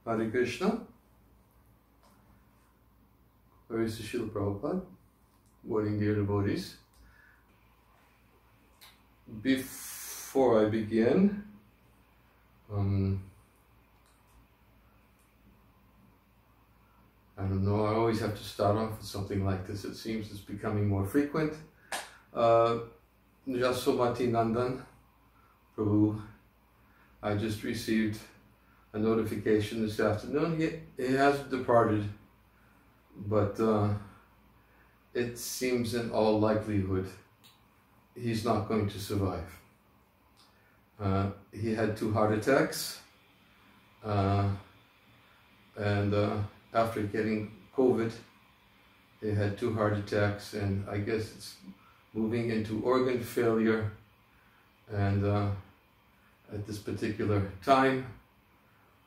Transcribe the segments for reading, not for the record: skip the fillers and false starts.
Hare Krishna. Praise to Srila Prabhupada. Morning, dear devotees. Before I begin, I don't know, I always have to start off with something like this. It seems it's becoming more frequent. Jasomati Nandan, Prabhu, I just received a notification this afternoon. He has departed, but it seems in all likelihood he's not going to survive. He had 2 heart attacks, and after getting COVID, he had 2 heart attacks, and I guess it's moving into organ failure. And at this particular time,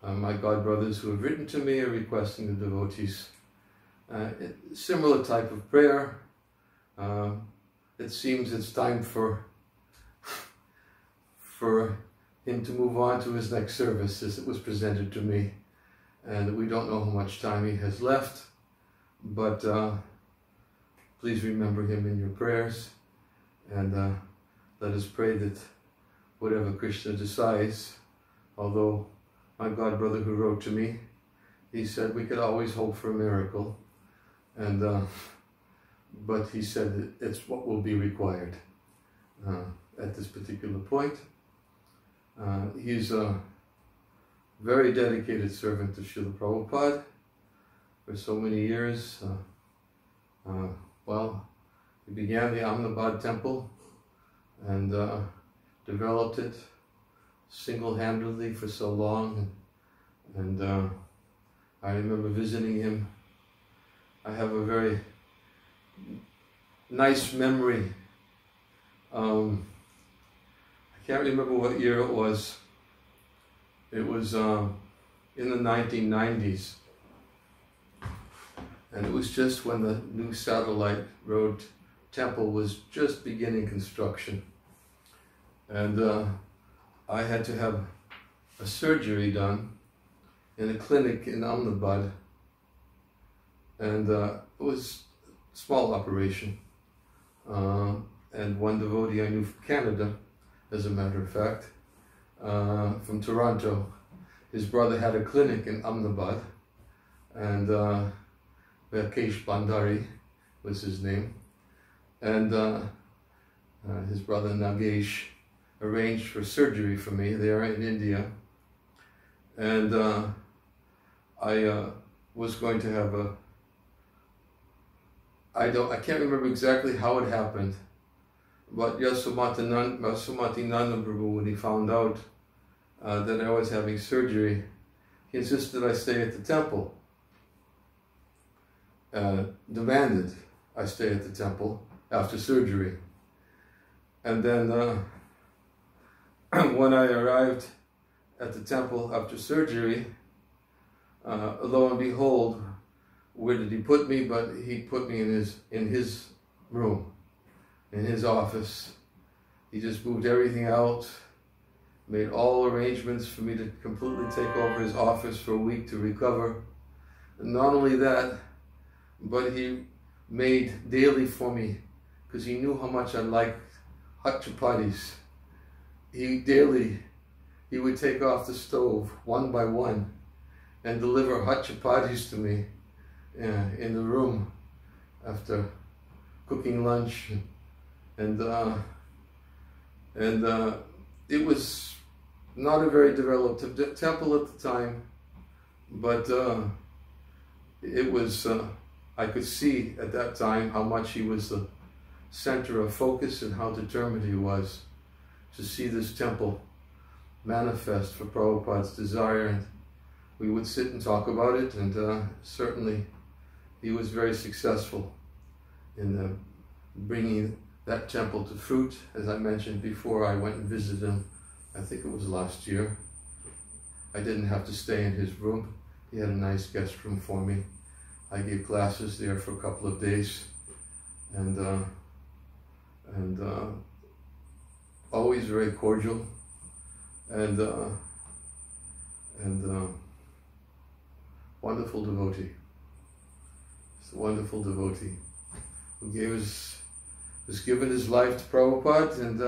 my godbrothers who have written to me are requesting the devotees similar type of prayer. It seems it's time for him to move on to his next service, as it was presented to me, and we don't know how much time he has left, but please remember him in your prayers, and let us pray that whatever Krishna decides, although my godbrother who wrote to me, he said we could always hope for a miracle, and but he said that it's what will be required at this particular point. He's a very dedicated servant to Srila Prabhupada for so many years. Well, he began the Ahmedabad temple and developed it single-handedly for so long, and I remember visiting him. I have a very nice memory. I can't remember what year it was. It was in the 1990s, and it was just when the new satellite road temple was just beginning construction, and I had to have a surgery done in a clinic in Ahmedabad, and it was a small operation, and one devotee I knew from Canada, as a matter of fact, from Toronto, his brother had a clinic in Ahmedabad, and Rakesh Bandari was his name, and his brother Nagesh arranged for surgery for me there in India, and I was going to have I can't remember exactly how it happened, but Yasomati Nanda Prabhu, when he found out that I was having surgery, he insisted I stay at the temple, demanded I stay at the temple after surgery. And then when I arrived at the temple after surgery, lo and behold, where did he put me? But he put me in his room, in his office. He just moved everything out, made all arrangements for me to completely take over his office for a week to recover. And not only that, but he made daily for me, because he knew how much I liked hot chapatis. He would take off the stove one by one and deliver hot chapatis to me in the room after cooking lunch, and it was not a very developed temple at the time, but it was, I could see at that time how much he was the center of focus and how determined he was to see this temple manifest for Prabhupada's desire, and we would sit and talk about it, and certainly he was very successful in bringing that temple to fruit. As I mentioned before, I went and visited him, I think it was last year. I didn't have to stay in his room. He had a nice guest room for me. I gave classes there for a couple of days, and always very cordial, and wonderful devotee. He's a wonderful devotee who was given his life to Prabhupada, and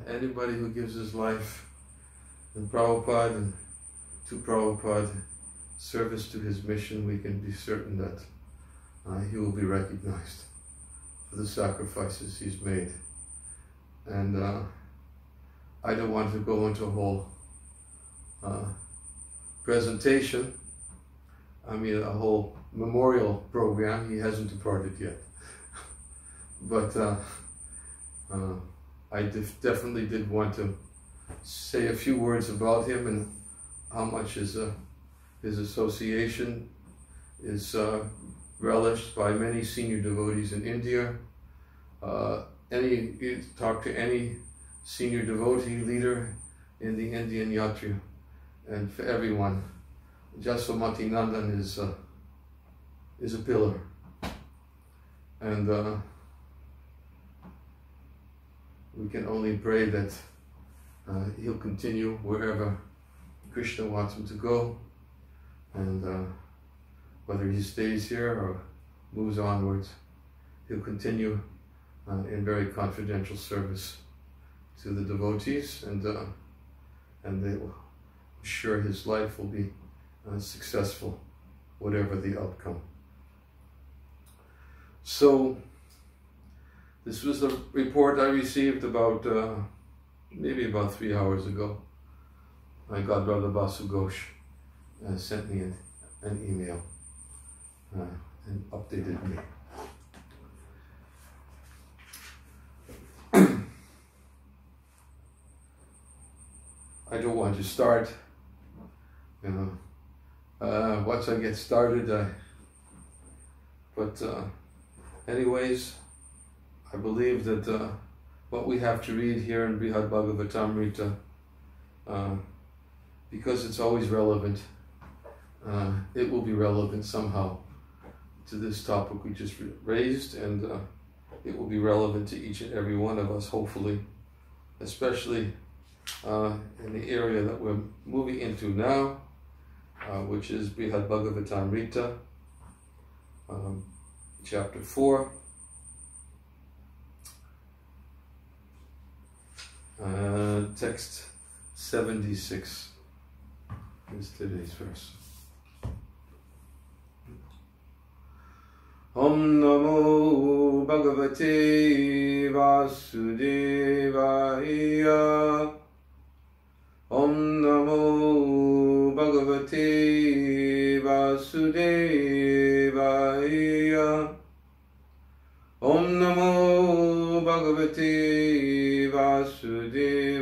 anybody who gives his life in Prabhupada and to Prabhupada, service to his mission, we can be certain that he will be recognized for the sacrifices he's made. And I don't want to go into a whole presentation, a whole memorial program. He hasn't departed yet. But I definitely did want to say a few words about him and how much his association is relished by many senior devotees in India. You talk to any senior devotee leader in the Indian Yatra, and for everyone, Jaswamati Nandan is a pillar. And we can only pray that he'll continue wherever Krishna wants him to go, and whether he stays here or moves onwards, he'll continue in very confidential service to the devotees, and they will sure his life will be successful, whatever the outcome. So, this was a report I received maybe about 3 hours ago. My godbrother Basu Ghosh sent me an email and updated me. I don't want to start, once I get started, anyways, I believe that what we have to read here in Brihad Bhagavatamrita, because it's always relevant, it will be relevant somehow to this topic we just raised, and it will be relevant to each and every one of us, hopefully, especially in the area that we're moving into now, which is Brihad Bhagavatamrita, chapter 4. Text 76 is today's verse. Om Namo Bhagavate Vasudevaya. Om Namo Bhagavate Vasudevaya. Om Namo Bhagavate Vasudevaya.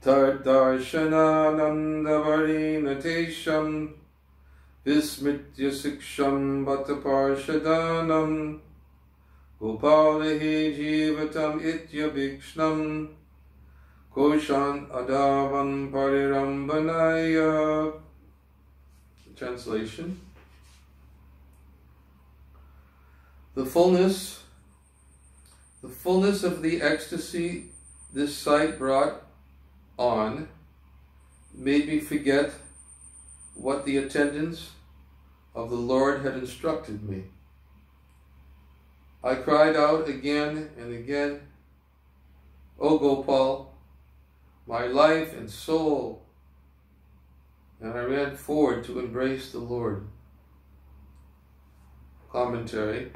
Tardarshananandavarinateşam Vismitya siksham bhataparshadanam Gopalehi jivatam ityabikshnam Koshan adavam parirambanaya. Translation. The fullness of the ecstasy this sight brought on made me forget what the attendants of the Lord had instructed me. I cried out again and again, O Gopal, my life and soul, and I ran forward to embrace the Lord. Commentary.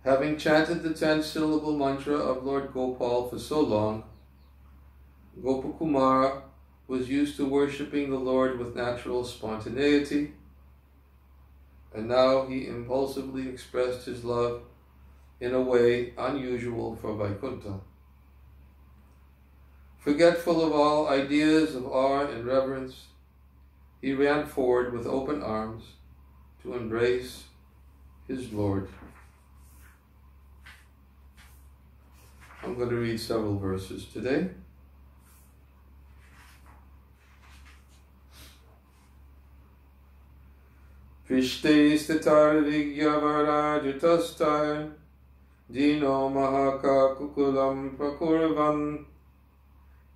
Having chanted the 10-syllable mantra of Lord Gopal for so long, Gopakumara was used to worshipping the Lord with natural spontaneity, and now he impulsively expressed his love in a way unusual for Vaikuntha. Forgetful of all ideas of awe and reverence, he ran forward with open arms to embrace his Lord. I'm going to read several verses today. Prishte stitar vigyavarajyatastar Dino Mahaka Kukulam Prakurvan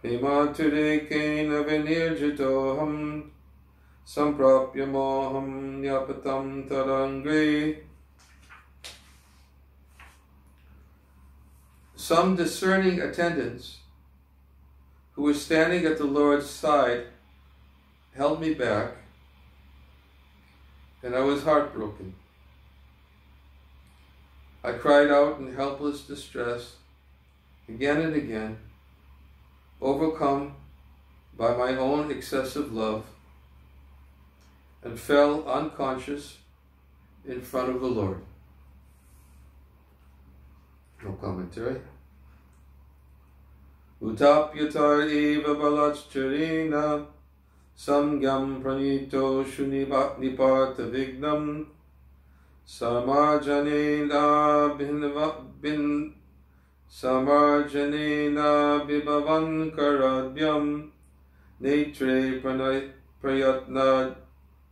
Pimature Kena Vinirjitoham Samprapya Moham Yapatam Tarangre. Some discerning attendants who were standing at the Lord's side held me back, and I was heartbroken. I cried out in helpless distress again and again, overcome by my own excessive love, and fell unconscious in front of the Lord. No commentary. Utapyatar eva balacharina samgyam pranito shunipata vignam samarjanena bhibavan karadhyam netre prayatna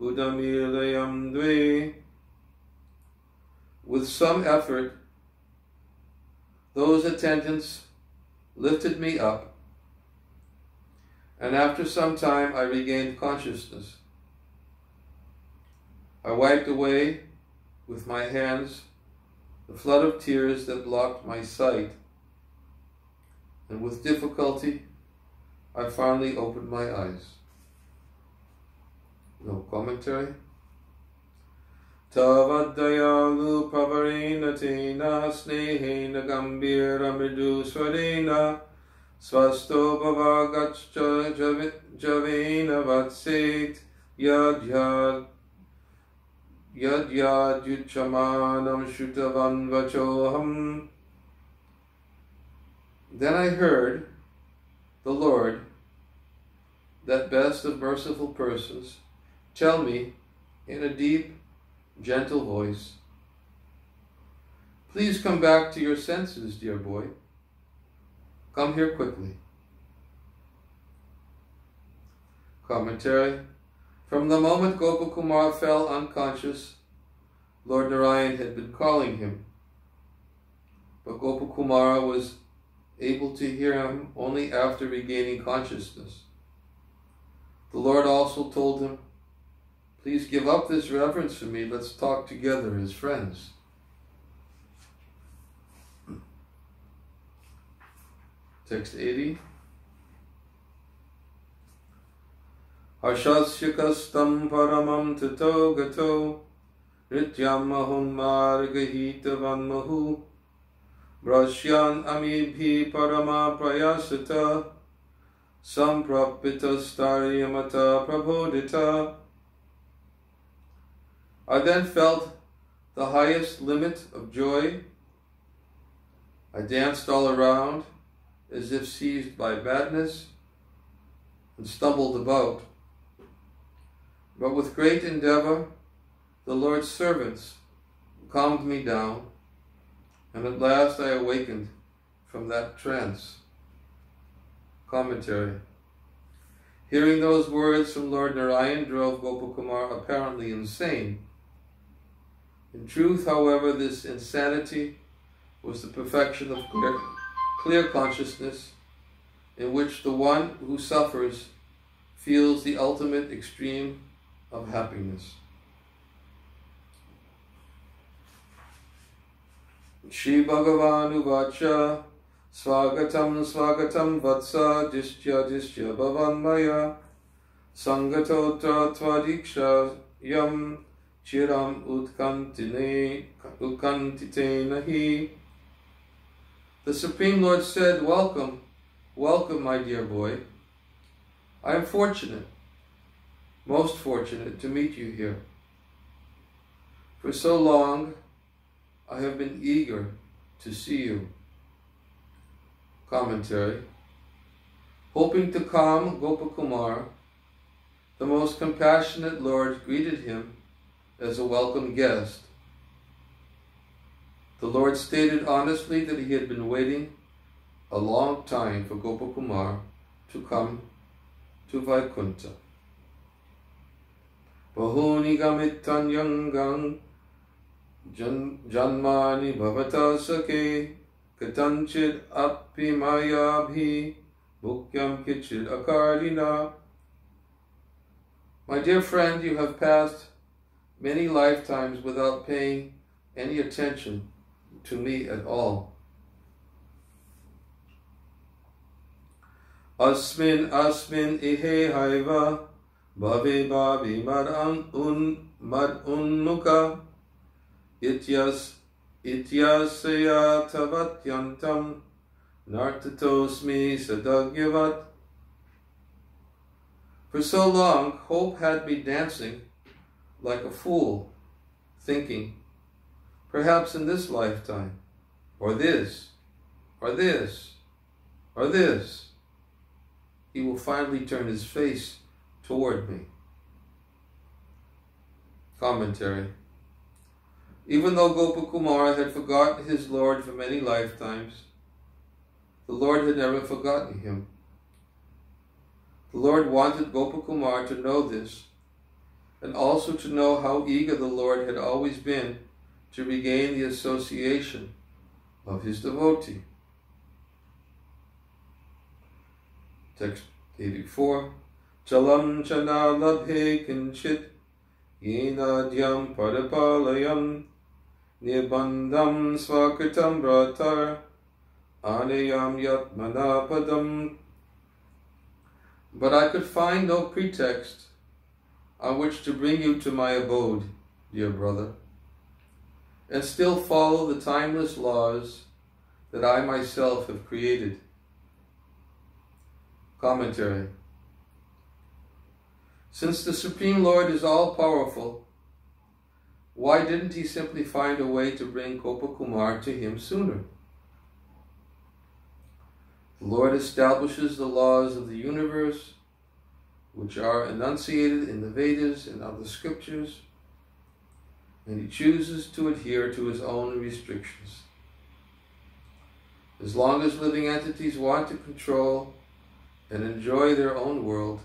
udamilayam dve. With some effort, those attendants lifted me up, and after some time I regained consciousness. I wiped away with my hands the flood of tears that blocked my sight, and with difficulty I finally opened my eyes. No commentary. Tavadayalu pavarena tena snehena gambira mridu swarena swasto bhavagaccha javena vatset yadyad yuchamanam shutavan vachoham. Then I heard the Lord, that best of merciful persons, tell me in a deep, gentle voice, "Please come back to your senses, dear boy. Come here quickly." Commentary. From the moment Gopakumar fell unconscious, Lord Narayan had been calling him, but Gopakumara was able to hear him only after regaining consciousness. The Lord also told him, "Please give up this reverence for me. Let's talk together as friends." Text 80. Harshasyakastam paramam tato gato Rityam mahun margahitavan mahu Brashyan amibhi parama prayasata Samprapita staryamata prabodhita. I then felt the highest limit of joy. I danced all around as if seized by madness and stumbled about. But with great endeavor, the Lord's servants calmed me down, and at last I awakened from that trance. Commentary. Hearing those words from Lord Narayan drove Gopakumar apparently insane. In truth, however, this insanity was the perfection of clear consciousness, in which the one who suffers feels the ultimate extreme of happiness. Shri Bhagavan Uvacha Swagatam Swagatam Vatsa Dishya Bhavan Maya Sangatotra Tvadiksha Yam Chiram Utkantite Nahi. The Supreme Lord said, "Welcome, welcome, my dear boy. I am fortunate, most fortunate to meet you here. For so long, I have been eager to see you." Commentary. Hoping to calm Gopakumar, the most compassionate Lord greeted him as a welcome guest. The Lord stated honestly that he had been waiting a long time for Gopakumar to come to Vaikuntha. Bahuni gamittan yangang Janmani bhavata sake katanchid api mayabhi bhukyam kichid akarina. My dear friend, you have passed many lifetimes without paying any attention to me at all. Asmin ihe haiva bhave bhavi mad unmuka ityasaya tavatyantam nartatosmi sadagyavat. For so long, hope had me dancing like a fool, thinking, perhaps in this lifetime, or this, or this, or this, he will finally turn his face toward me. Commentary. Even though Gopakumara had forgotten his Lord for many lifetimes, the Lord had never forgotten him. The Lord wanted Gopakumara to know this, and also to know how eager the Lord had always been to regain the association of his devotee. Text 84. Chalam chana labhe kinchit yenadyam padapalayam nirbandham swakritam bratar anayam yatmanapadam. But I could find no pretext on which to bring you to my abode, dear brother, and still follow the timeless laws that I myself have created. Commentary. Since the Supreme Lord is all-powerful, why didn't he simply find a way to bring Gopakumara to him sooner? The Lord establishes the laws of the universe, which are enunciated in the Vedas and other scriptures, and he chooses to adhere to his own restrictions. As long as living entities want to control and enjoy their own world,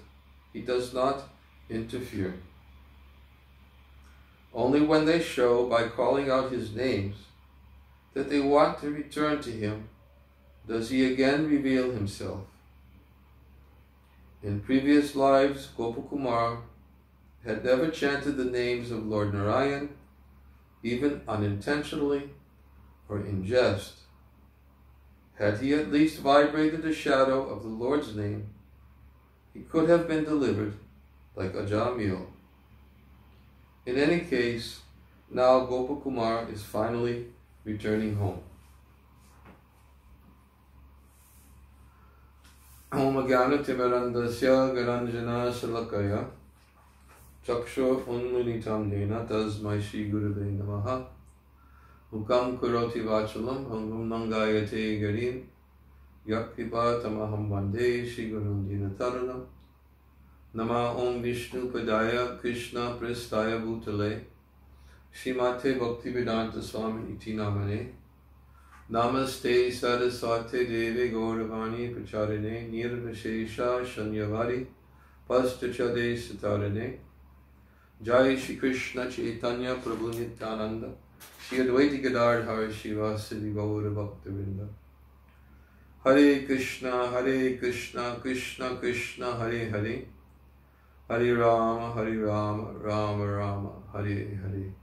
he does not interfere. Only when they show, by calling out his names, that they want to return to him, does he again reveal himself. In previous lives, Gopakumara had never chanted the names of Lord Narayan, even unintentionally or in jest. Had he at least vibrated a shadow of the Lord's name, he could have been delivered like Ajamil. In any case, now Gopakumara is finally returning home. Om Jnana Timirandasya Garanjana Shalakaya Chaksho Unmilitam Dena Tasmai Shri Gurave Namaha Ukam Kuroti Vachalam Hangum Nangayate Garim Yakripa Tamaham Vande Shri Gurum Dinataranam Nama Om Vishnu Padaya Krishna Prestaya Bhutale Shrimate Bhaktivedanta Swami Iti Namane Namaste Saraswate Deve Gauravani Pracharine Nirvishesha Shanyavari Pastachade Satarane Jai Shri Krishna Chaitanya Prabhu Nityananda Shri Advaita Gadadhar Shiva Siddhi Gaura Bhaktivinda. Hare Krishna Krishna Krishna Hare Hare Hare Rama Rama Rama Hare Hare.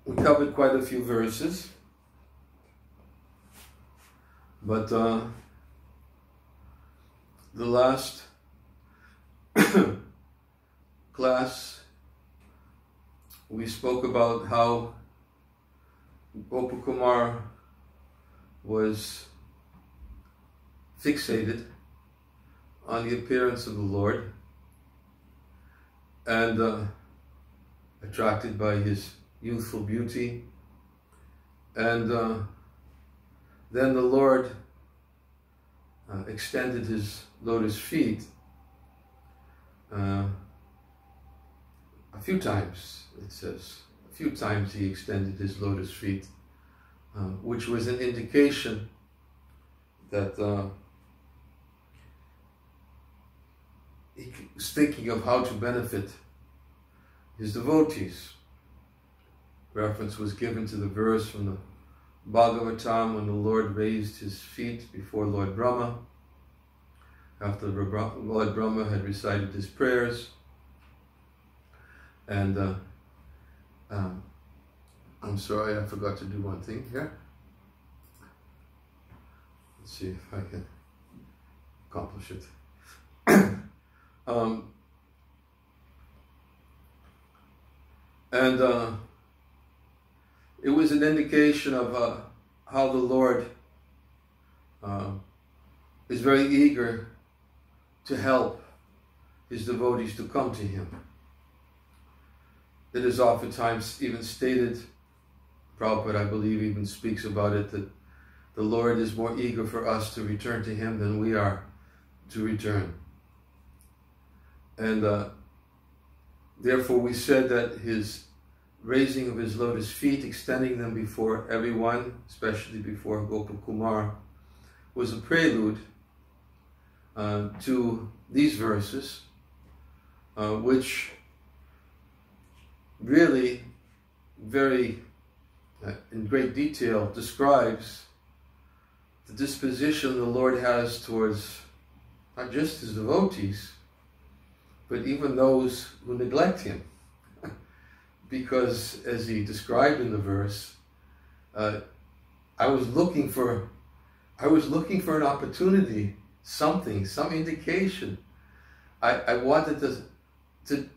We covered quite a few verses, but the last class we spoke about how Gopakumara was fixated on the appearance of the Lord and attracted by his youthful beauty, and then the Lord extended his lotus feet a few times, it says. A few times he extended his lotus feet, which was an indication that he was thinking of how to benefit his devotees. Reference was given to the verse from the Bhagavatam when the Lord raised his feet before Lord Brahma, after Lord Brahma had recited his prayers. And I'm sorry, I forgot to do one thing here. Let's see if I can accomplish it. It was an indication of how the Lord is very eager to help his devotees to come to him. It is oftentimes even stated, Prabhupada, I believe, even speaks about it, that the Lord is more eager for us to return to him than we are to return. And therefore we said that his raising of his lotus feet, extending them before everyone, especially before Gopakumar, was a prelude to these verses, which really very in great detail describes the disposition the Lord has towards not just his devotees, but even those who neglect him. Because as he described in the verse, I was looking for an opportunity, some indication. I wanted to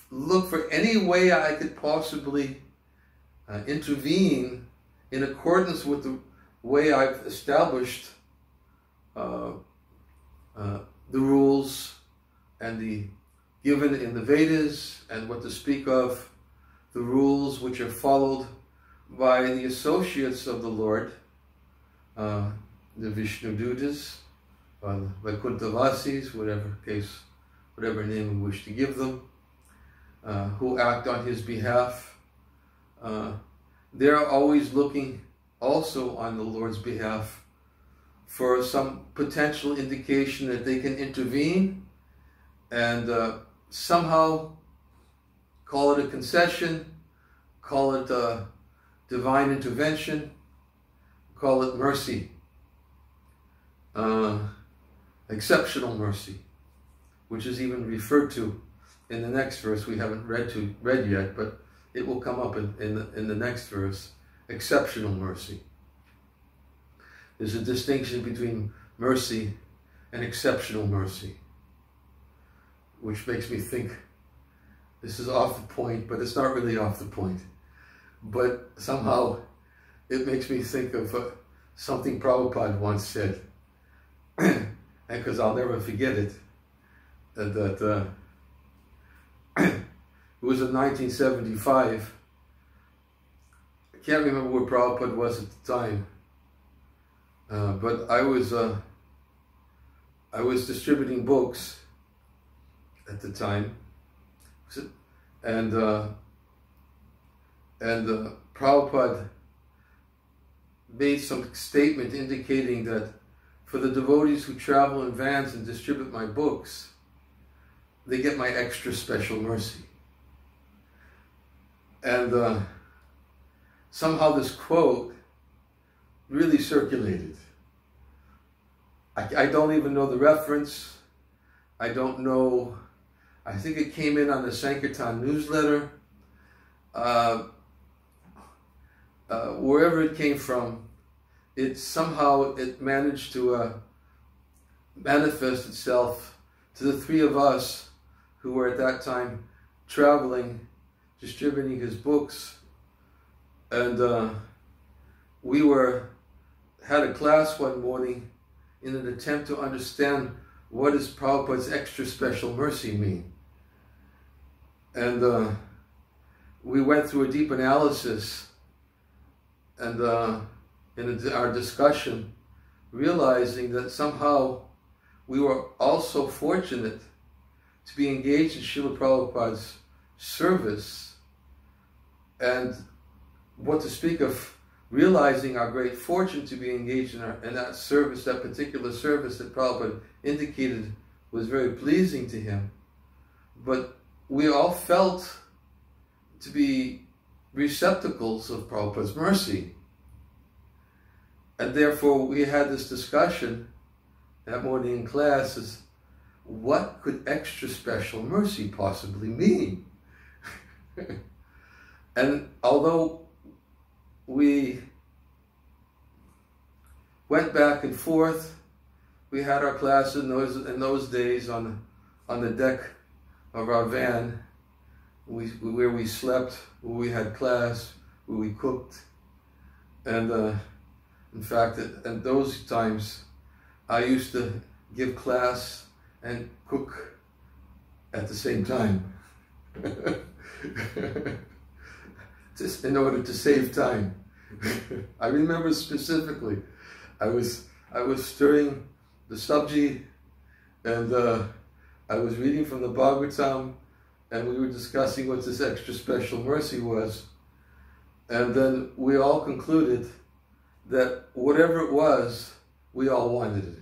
look for any way I could possibly intervene in accordance with the way I've established the rules and the given in the Vedas, and what to speak of the rules which are followed by the associates of the Lord, the Vishnu Dutas, the Vaikuntavasis, whatever name we wish to give them, who act on his behalf. They're always looking also on the Lord's behalf for some potential indication that they can intervene and somehow call it a concession, call it a divine intervention, call it mercy, exceptional mercy, which is even referred to in the next verse. We haven't read yet, but it will come up in the next verse. Exceptional mercy. There's a distinction between mercy and exceptional mercy, which makes me think this is off the point, but it's not really off the point. But somehow it makes me think of something Prabhupada once said, and because I'll never forget it, that it was in 1975. I can't remember where Prabhupada was at the time, but I was distributing books at the time, and Prabhupada made some statement indicating that for the devotees who travel in vans and distribute my books, they get my extra special mercy. And somehow this quote really circulated. I don't even know the reference. I don't know. I think it came in on the Sankirtan newsletter. Wherever it came from, it managed to manifest itself to the three of us who were at that time traveling, distributing his books. And we had a class one morning in an attempt to understand what does Prabhupada's extra special mercy mean. And we went through a deep analysis, and in our discussion, realizing that somehow we were also fortunate to be engaged in Srila Prabhupada's service, and what to speak of realizing our great fortune to be engaged in that service, that particular service that Prabhupada indicated was very pleasing to him. But we all felt to be receptacles of Prabhupada's mercy. And therefore we had this discussion that morning in class is, what could extra special mercy possibly mean? And although we went back and forth, we had our class in those days on the deck of our van, where we slept, where we had class, where we cooked. And in fact, at those times, I used to give class and cook at the same time, just in order to save time. I remember specifically, I was stirring the sabji, and I was reading from the Bhagavatam, and we were discussing what this extra special mercy was. And then we all concluded that whatever it was, we all wanted it.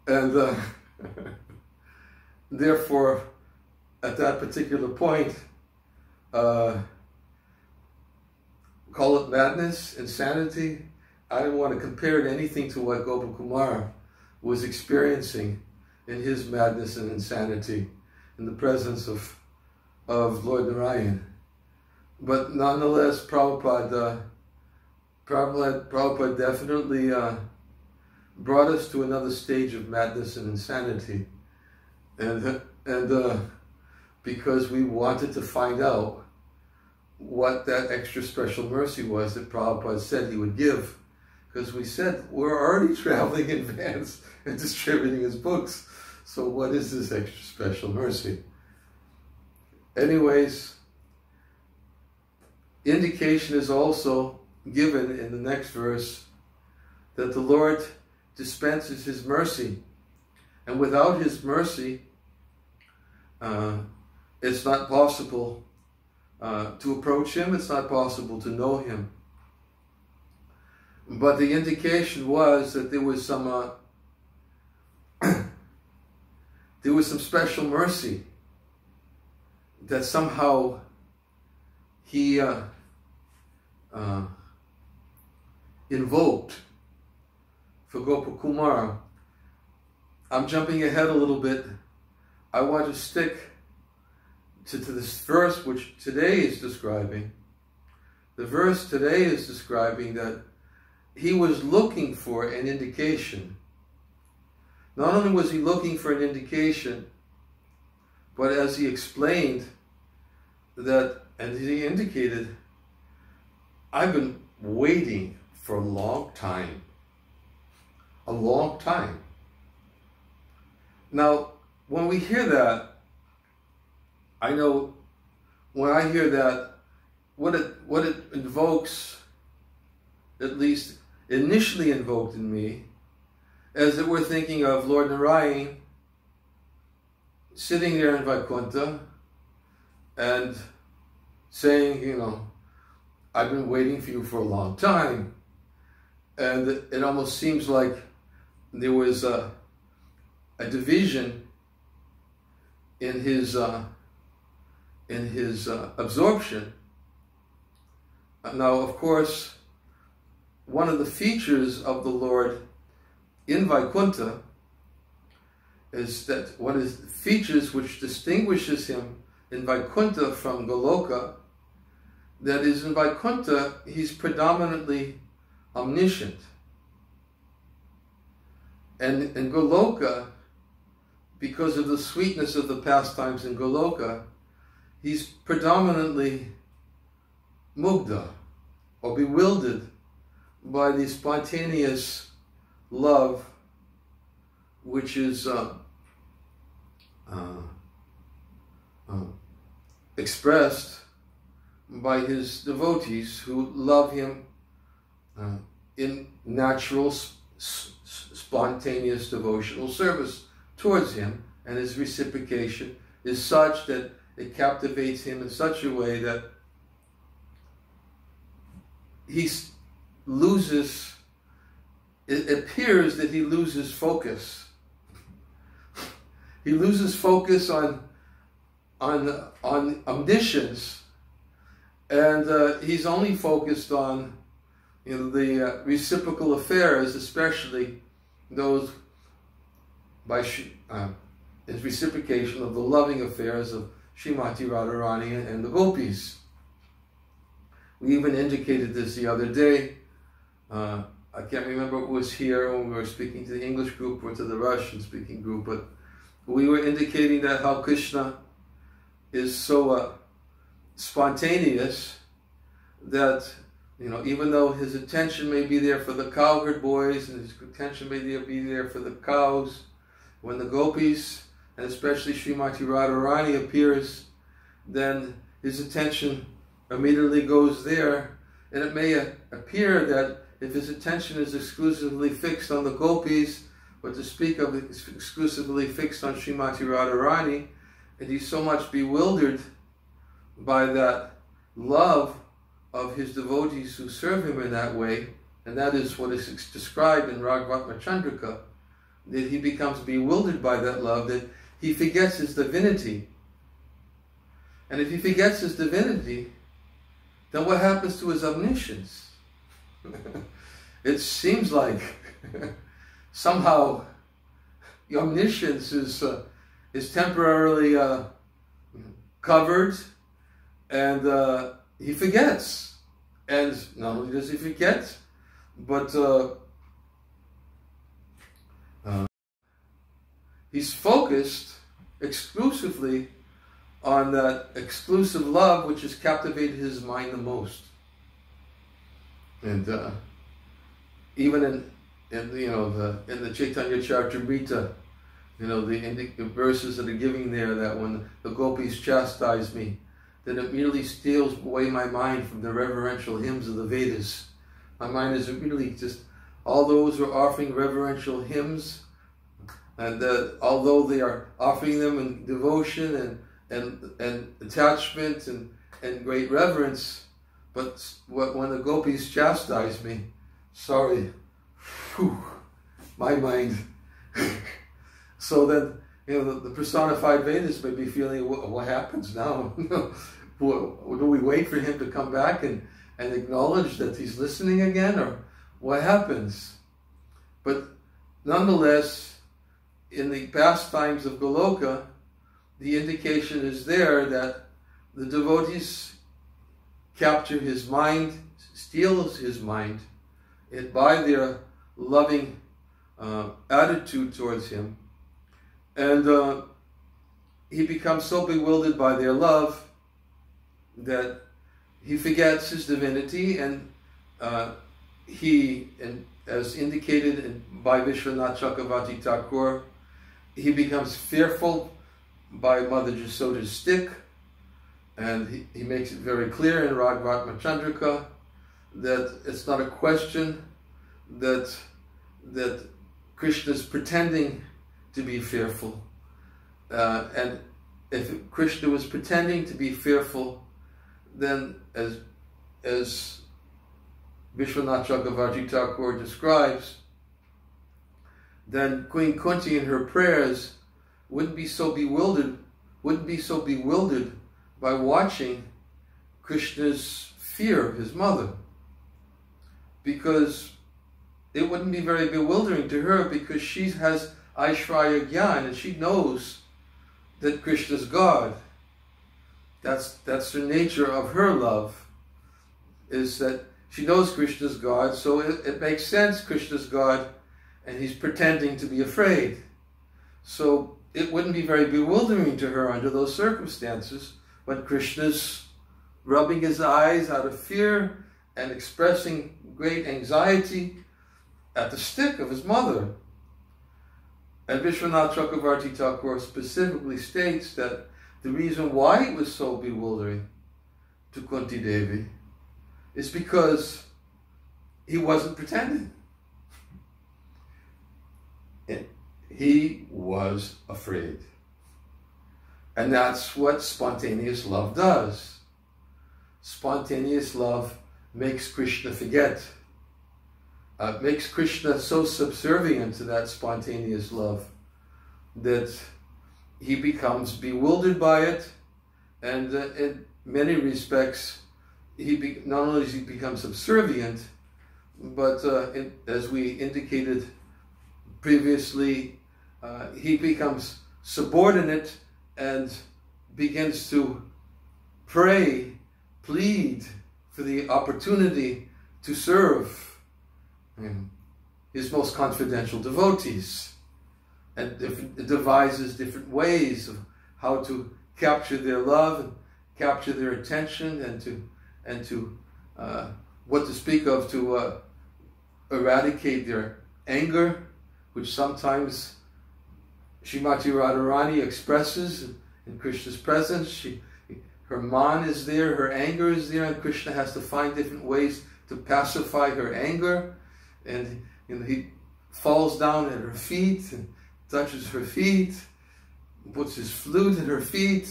And therefore, at that particular point, call it madness, insanity. I didn't want to compare it anything to what Gopakumar was experiencing in his madness and insanity in the presence of Lord Narayan. But nonetheless, Prabhupada definitely brought us to another stage of madness and insanity. And because we wanted to find out what that extra special mercy was that Prabhupada said he would give. Because we said, we're already traveling in vans and distributing his books. So what is this extra special mercy? Anyways, indication is also given in the next verse that the Lord dispenses his mercy. And without his mercy, it's not possible to approach him, it's not possible to know him. But the indication was that there was some special mercy that somehow he invoked for Gopakumar. I'm jumping ahead a little bit. I want to stick to this verse which today is describing. The verse today is describing that he was looking for an indication. Not only was he looking for an indication, but as he explained that, and he indicated, I've been waiting for a long time. A long time. Now, when we hear that, I know when I hear that, what it invokes, at least initially invoked in me, is that we're thinking of Lord Narayan sitting there in Vaikuntha and saying, you know, I've been waiting for you for a long time. And it almost seems like there was a division in his absorption. Now, of course, one of the features of the Lord in Vaikuntha is that one of the features which distinguishes him in Vaikuntha from Goloka, that is, in Vaikuntha, he's predominantly omniscient. And in Goloka, because of the sweetness of the pastimes in Goloka, he's predominantly mugdha, or bewildered by the spontaneous love which is expressed by his devotees who love him in natural, spontaneous devotional service towards him, and his reciprocation is such that it captivates him in such a way that he loses, it appears that he loses focus. He loses focus on omniscience, and he's only focused on the reciprocal affairs, especially those by his reciprocation of the loving affairs of Srimati Radharani and the gopis. We even indicated this the other day. I can't remember who was here when we were speaking to the English group or to the Russian speaking group, but we were indicating that how Krishna is so spontaneous that, even though his attention may be there for the cowherd boys and his attention may be there for the cows, when the gopis, and especially Srimati Radharani, appears, then his attention immediately goes there. And it may appear that if his attention is exclusively fixed on the gopis, or to speak of exclusively fixed on Srimati Radharani, and he's so much bewildered by that love of his devotees who serve him in that way, and that is what is described in Raghavatma Chandrika, that he becomes bewildered by that love, that he forgets his divinity. And if he forgets his divinity, then what happens to his omniscience? It seems like somehow the omniscience is temporarily covered, and he forgets. And not only does he forget, but he's focused exclusively on that exclusive love which has captivated his mind the most. And even in the Chaitanya Charitamrita, the verses that are giving there, that when the gopis chastise me, then it immediately steals away my mind from the reverential hymns of the Vedas. My mind is immediately just, all those who are offering reverential hymns, and although they are offering them in devotion and attachment and great reverence, but when the gopis chastise me, sorry, my mind. So then, the personified Vedas may be feeling, what happens now? Do we wait for him to come back and acknowledge that he's listening again, or what happens? But nonetheless, in the pastimes of Goloka, the indication is there that the devotees capture his mind, steals his mind, and by their loving attitude towards him, and he becomes so bewildered by their love that he forgets his divinity, and as indicated by Vishwanath Chakravarti Thakur, he becomes fearful by Mother Jasoda's stick, and he makes it very clear in Raghavatma Chandrika that it's not a question that Krishna is pretending to be fearful. And if Krishna was pretending to be fearful, then as Vishwanath Chakravarti Thakur describes, then Queen Kunti in her prayers wouldn't be so bewildered by watching Krishna's fear of his mother, because it wouldn't be very bewildering to her, because she has Aishwarya Gyan, and she knows that Krishna's God. That's the nature of her love, is that she knows Krishna's God, so it makes sense Krishna's God, and he's pretending to be afraid. So it wouldn't be very bewildering to her under those circumstances when Krishna's rubbing his eyes out of fear and expressing great anxiety at the stick of his mother. And Vishwanath Chakravarti Thakur specifically states that the reason why it was so bewildering to Kunti Devi is because he wasn't pretending. He was afraid. And that's what spontaneous love does. Spontaneous love makes Krishna forget. Makes Krishna so subservient to that spontaneous love that he becomes bewildered by it, and in many respects, not only does he become subservient, but as we indicated previously, he becomes subordinate and begins to pray, plead for the opportunity to serve his most confidential devotees, and devises different ways of how to capture their love and capture their attention, and to what to speak of to eradicate their anger, which sometimes Srimati Radharani expresses in Krishna's presence. Her man is there, her anger is there, and Krishna has to find different ways to pacify her anger. And he falls down at her feet and touches her feet, puts his flute at her feet,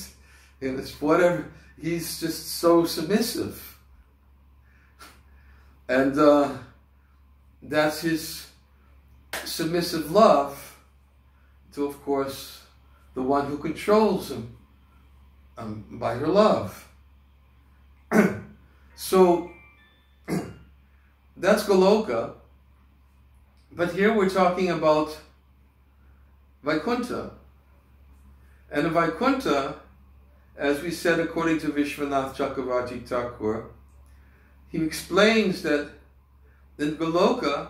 and it's whatever. He's just so submissive. And that's his submissive love to, of course, the one who controls him by her love. So that's Goloka. But here we're talking about Vaikuntha. And in Vaikuntha, as we said according to Vishwanath Chakravarti Thakur, he explains that in Goloka,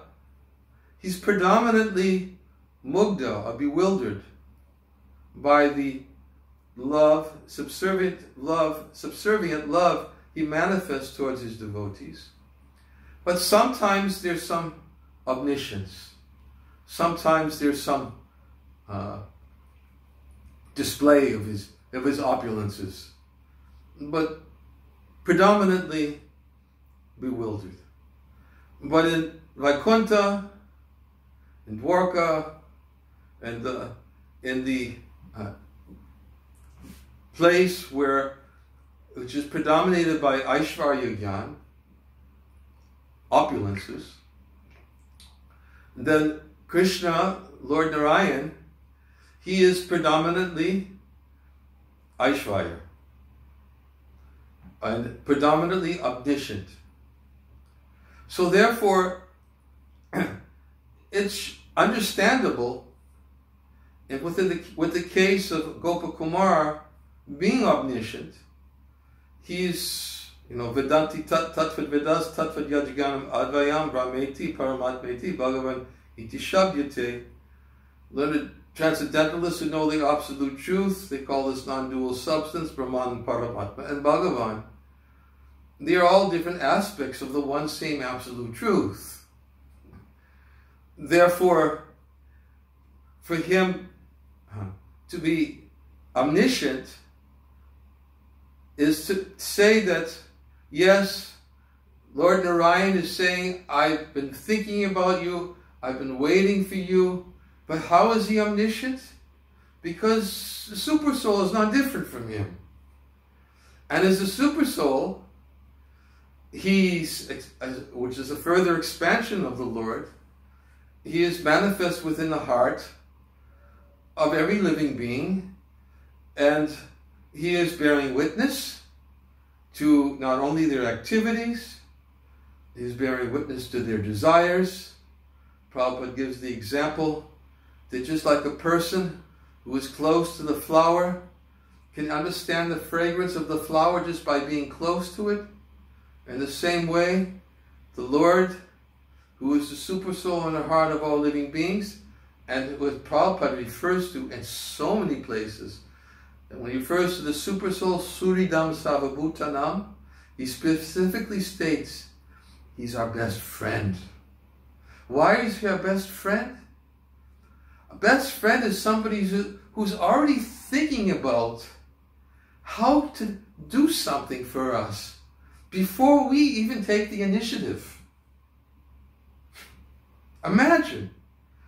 he's predominantly mugdha, or bewildered, by the subservient love he manifests towards his devotees. But sometimes there's some omniscience. Sometimes there's some display of his opulences, but predominantly bewildered. But in Vaikuntha, in Dwarka, and in the place which is predominated by Aishvarya Gyan, opulences, then Krishna, Lord Narayan, he is predominantly Aishvarya and predominantly omniscient. So therefore, it's understandable if with the case of Gopakumar being omniscient, he's, Vedanti Tattvad Vedas Tattvad Yajganam Advayam Brahmeti Paramatmeti Bhagavan Iti Shabdyate. Learned transcendentalists who know the absolute truth, they call this non-dual substance, Brahman, Paramatma, and Bhagavan. They are all different aspects of the one same absolute truth. Therefore, for him to be omniscient is to say that, yes, Lord Narayan is saying, I've been thinking about you, I've been waiting for you, but how is he omniscient? Because the super soul is not different from him. And as a super soul, which is a further expansion of the Lord, he is manifest within the heart of every living being, and he is bearing witness to not only their activities, he is bearing witness to their desires. Prabhupada gives the example that just like a person who is close to the flower can understand the fragrance of the flower just by being close to it, in the same way, the Lord, who is the super soul in the heart of all living beings, and what Prabhupada refers to in so many places, and when he refers to the super soul, Suridam Savabhutanam, he specifically states, he's our best friend. Why is he our best friend? A best friend is somebody who's already thinking about how to do something for us before we even take the initiative. Imagine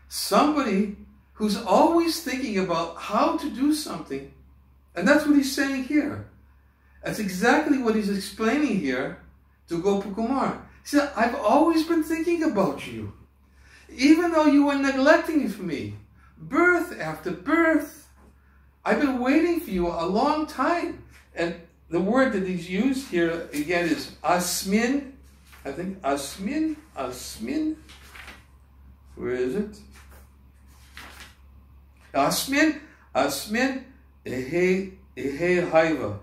somebody who's always thinking about how to do something. And that's what he's saying here. That's exactly what he's explaining here to Gopakumar. He said, I've always been thinking about you. Even though you were neglecting me, birth after birth, I've been waiting for you a long time. And the word that he's used here again is asmin. I think asmin. Where is it? Asmin ehe haiva.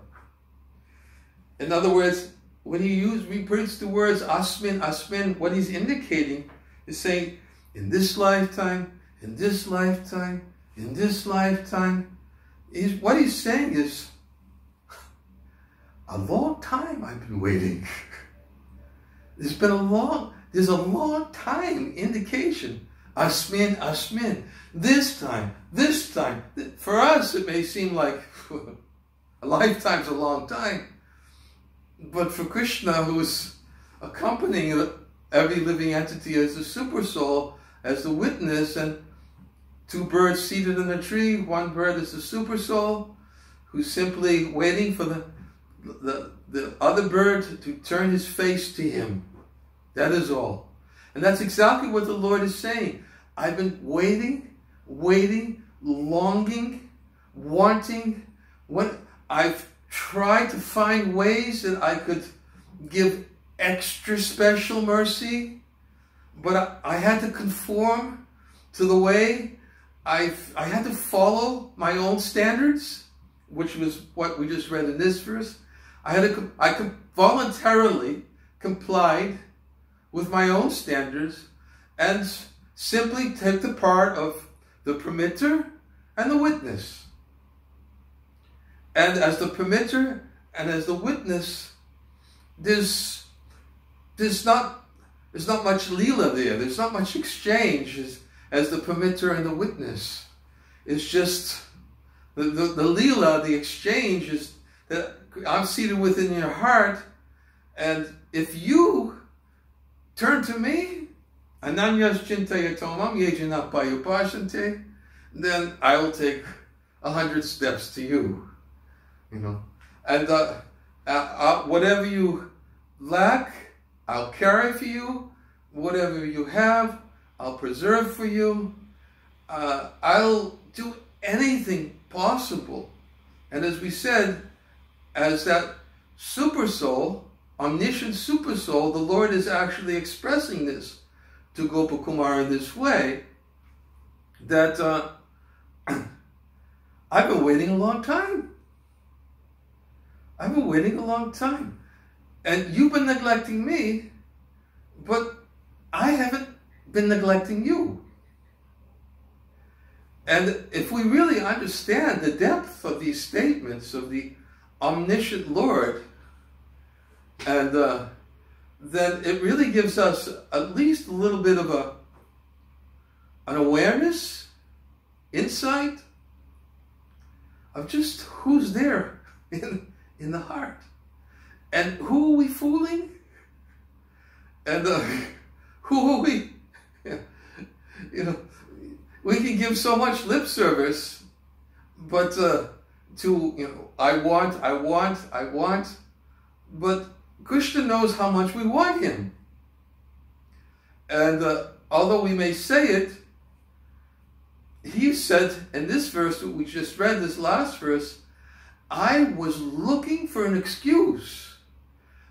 In other words, when he repeats the words asmin, what he's indicating is saying, in this lifetime, in this lifetime, in this lifetime. What he's saying is, a long time I've been waiting. There's a long time indication. Asmin. This time. For us, it may seem like a lifetime's a long time. But for Krishna, who's accompanying every living entity as the super soul, as the witness, and two birds seated in a tree, one bird is the super soul, who's simply waiting for the other bird to turn his face to him. That is all. And that's exactly what the Lord is saying. I've been waiting, longing, wanting. I've tried to find ways that I could give extra special mercy, but I had to conform to the way I had to follow my own standards, which was what we just read in this verse. I voluntarily complied with my own standards and simply took the part of the permitter and the witness. And as the permitter and as the witness, there's not much lila there. There's not much exchange as the permitter and the witness. It's just the lila, the exchange is that I'm seated within your heart, and if you turn to me, ananyas chintayatomam yejinapayupashante, then I will take 100 steps to you. And whatever you lack, I'll carry for you. Whatever you have, I'll preserve for you. I'll do anything possible. And as we said, as that super soul, omniscient super soul, the Lord is actually expressing this to Gopakumar in this way, that I've been waiting a long time. I've been waiting a long time. And you've been neglecting me, but I haven't been neglecting you. And if we really understand the depth of these statements of the omniscient Lord, and then it really gives us at least a little bit of an awareness, insight of just who's there in the heart. And who are we fooling? And who are we? We can give so much lip service, but I want, but Krishna knows how much we want him. And although we may say it, he said in this verse that we just read, this last verse, I was looking for an excuse.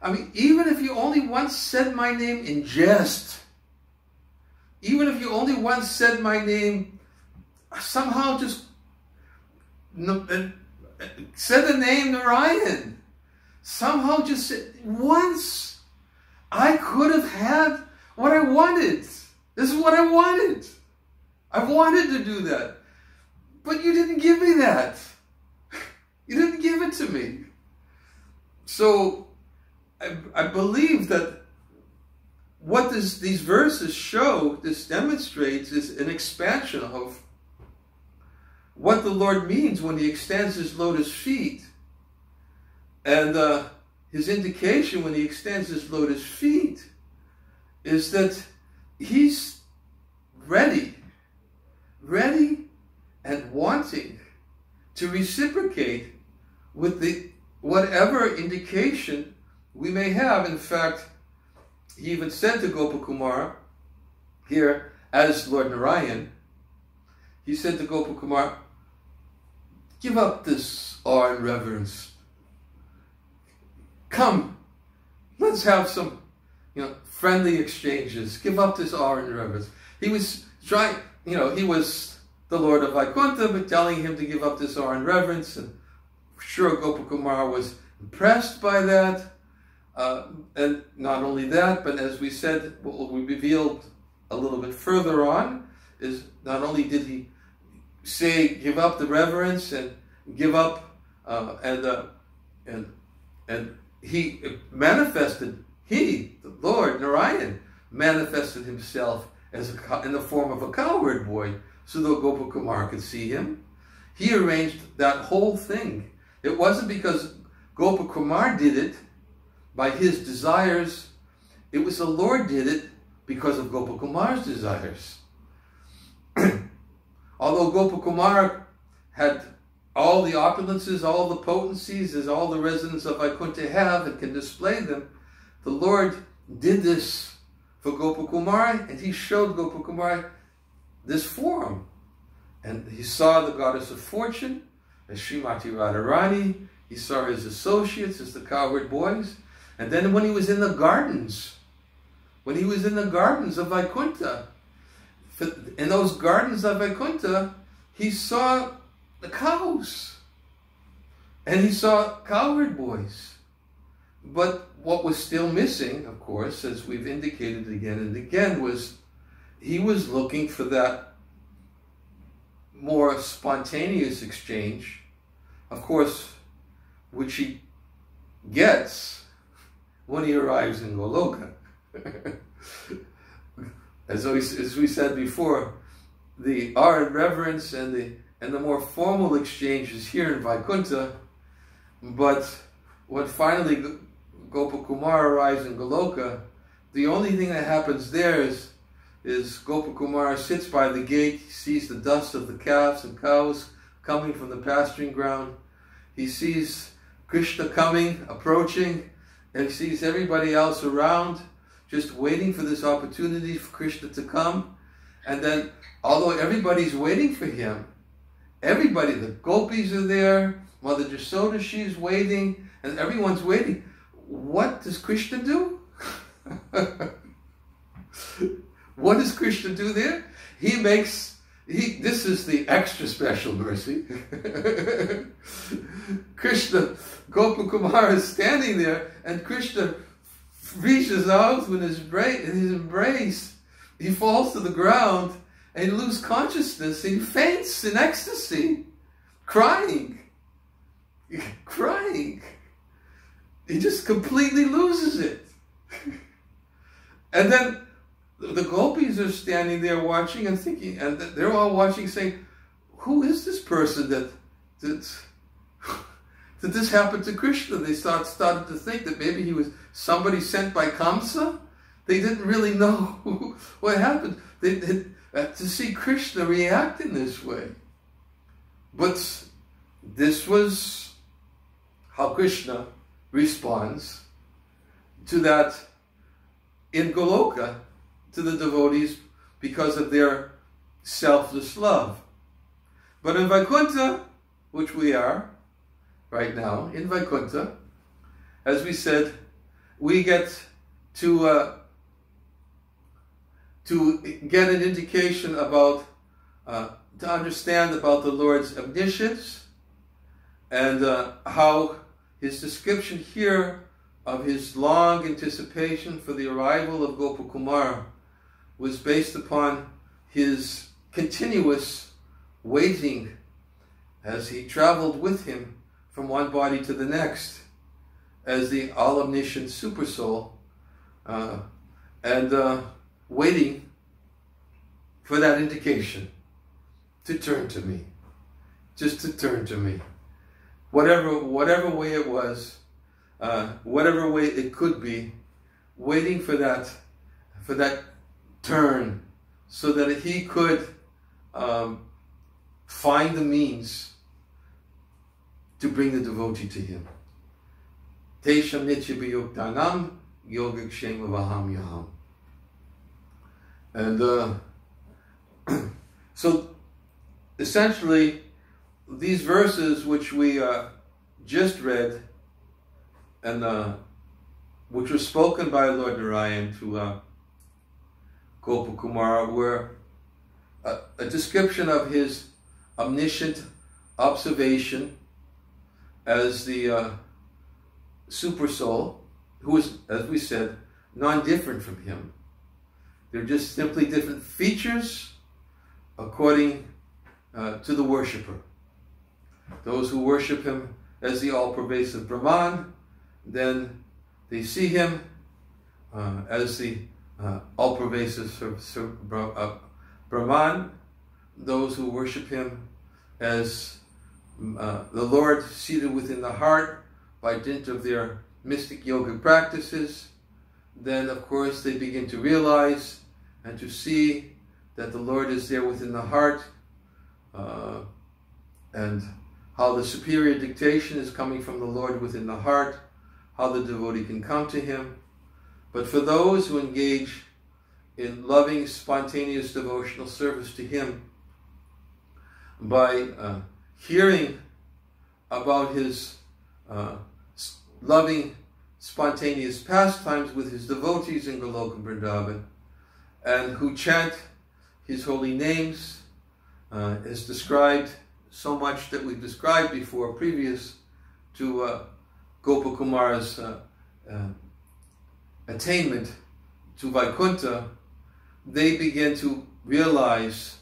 I mean, even if you only once said my name in jest, even if you only once said my name, somehow just said the name Narayan, somehow just said, once, I could have had what I wanted. This is what I wanted. I wanted to do that. But you didn't give me that. You didn't give it to me. So I believe that what these verses show, this demonstrates, is an expansion of what the Lord means when he extends his lotus feet. And his indication when he extends his lotus feet is that he's ready and wanting to reciprocate with the whatever indication we may have. In fact, he even said to Gopakumara, here as Lord Narayan, he said to Gopakumara, give up this awe and reverence. Come, let's have some, friendly exchanges. Give up this awe and reverence. He was trying, he was the Lord of Vaikuntha, but telling him to give up this awe and reverence. And sure, Gopakumara was impressed by that. And not only that, but as we said, what we revealed a little bit further on, is not only did he say, give up the reverence and give up, and he manifested, the Lord Narayan, manifested himself in the form of a cowherd boy, so that Gopakumara could see him. He arranged that whole thing. It wasn't because Gopakumara did it by his desires. It was the Lord did it because of Gopakumara's desires. Although Gopakumara had all the opulences, all the potencies, as all the residents of Vaikuntha have and can display them, the Lord did this for Gopakumara, and he showed Gopakumara this form. And he saw the goddess of fortune as Srimati Radharani. He saw his associates as the cowherd boys. And then when he was in the gardens, of Vaikuntha, in those gardens of Vaikuntha, he saw the cows. And he saw cowherd boys. But what was still missing, of course, as we've indicated again and again, was he was looking for that more spontaneous exchange, of course, which he gets when he arrives in Goloka. As we said before, the awe and reverence and the more formal exchanges here in Vaikuntha, but when finally Gopakumara arrives in Goloka, the only thing that happens there is Gopakumara sits by the gate, he sees the dust of the calves and cows coming from the pasturing ground. He sees Krishna coming, approaching, and he sees everybody else around, just waiting for this opportunity for Krishna to come. And then, although everybody's waiting for him, the gopis are there, Mother Jasoda, she's waiting, and everyone's waiting. What does Krishna do? What does Krishna do there? This is the extra special mercy. Krishna, Gopakumara is standing there, and Krishna reaches out in his embrace. He falls to the ground, and he loses consciousness. He faints in ecstasy, crying. He just completely loses it. And then the gopis are standing there watching and thinking, and they're all watching, saying, "Who is this person that this happened to Krishna?" They started to think that maybe he was somebody sent by Kamsa. They didn't really know what happened. To see Krishna react in this way. But this was how Krishna responds to that in Goloka, to the devotees, because of their selfless love. But in Vaikuntha, which we are right now, in Vaikuntha, as we said, we get to get an indication about, to understand about the Lord's omniscience, and how his description here of his long anticipation for the arrival of Gopakumara was based upon his continuous waiting as he traveled with him from one body to the next as the all-omniscient supersoul, and waiting for that indication to turn to me, just to turn to me. Whatever way it was, whatever way it could be, waiting for that turn so that he could find the means to bring the devotee to him. Tesham nityabhayuktanam yogakshema vaham yaham. And so essentially, these verses which we just read, and which were spoken by Lord Narayan to Gopakumara, were a description of his omniscient observation as the super soul, who is, as we said, non-different from him. They're just simply different features according to the worshipper. Those who worship him as the all-pervasive Brahman, then they see him as the all-pervasive Brahman. Those who worship him as the Lord seated within the heart by dint of their mystic yoga practices, then of course they begin to realize and to see that the Lord is there within the heart, and how the superior dictation is coming from the Lord within the heart, how the devotee can come to him. But for those who engage in loving, spontaneous devotional service to him by hearing about his loving, spontaneous pastimes with his devotees in Goloka Vrindavan, and who chant his holy names, is described so much that we've described before, previous to Gopakumara's attainment to Vaikuntha. They begin to realize,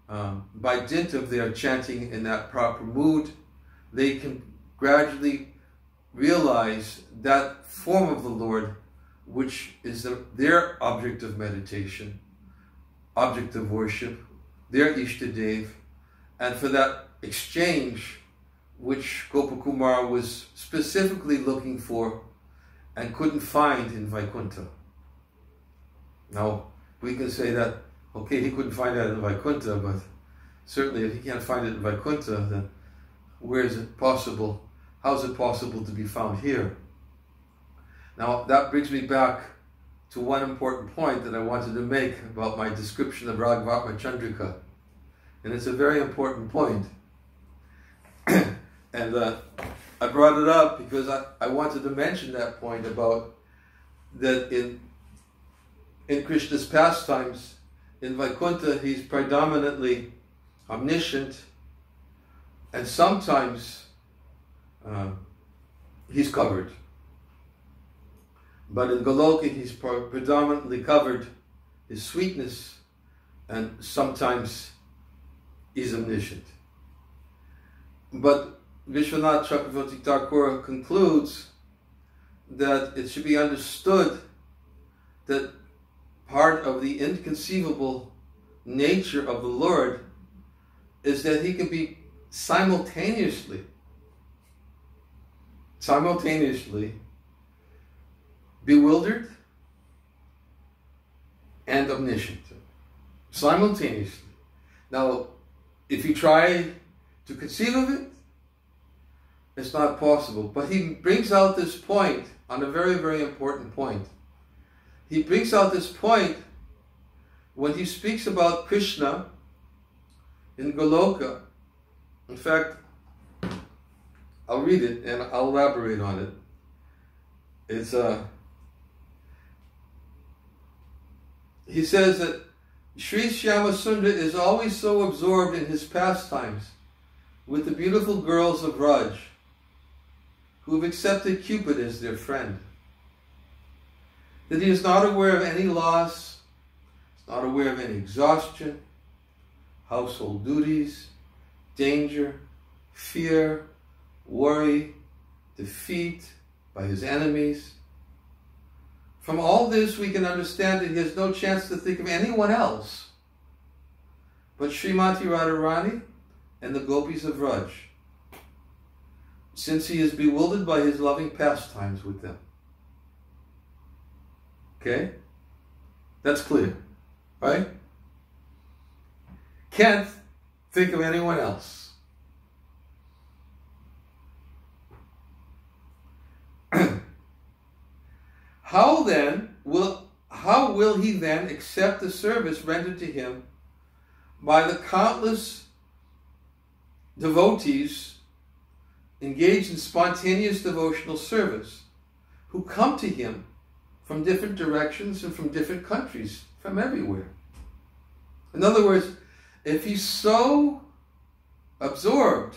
by dint of their chanting in that proper mood, they can gradually realize that form of the Lord, which is their object of meditation, object of worship, their Ishtadev, and for that exchange which Gopakumara was specifically looking for and couldn't find in Vaikuntha. Now, we can say that, okay, he couldn't find that in Vaikuntha, but certainly if he can't find it in Vaikuntha, then where is it possible? How is it possible to be found here? Now, that brings me back to one important point that I wanted to make about my description of Raghavatma Chandrika. And it's a very important point. And I brought it up because I wanted to mention that point about that in Krishna's pastimes, in Vaikuntha, he's predominantly omniscient, and sometimes he's covered. But in Goloka, he's predominantly covered, his sweetness, and sometimes he's omniscient. But Vishwanath Chakravarti Thakur concludes that it should be understood that part of the inconceivable nature of the Lord is that he can be simultaneously bewildered and omniscient. Simultaneously. Now, if you try to conceive of it, it's not possible. But he brings out this point on a very, very important point. He brings out this point when he speaks about Krishna in Goloka. In fact, I'll read it and I'll elaborate on it. It's he says that Sri Shyamasundara is always so absorbed in his pastimes with the beautiful girls of Raj, who have accepted Cupid as their friend, that he is not aware of any loss, is not aware of any exhaustion, household duties, danger, fear, worry, defeat by his enemies. From all this, we can understand that he has no chance to think of anyone else but Srimati Radharani and the gopis of Raj, since he is bewildered by his loving pastimes with them. Okay? That's clear, right? can't think of anyone else. How will he then accept the service rendered to him by the countless devotees engaged in spontaneous devotional service who come to him from different directions and from different countries, from everywhere? In other words, if he's so absorbed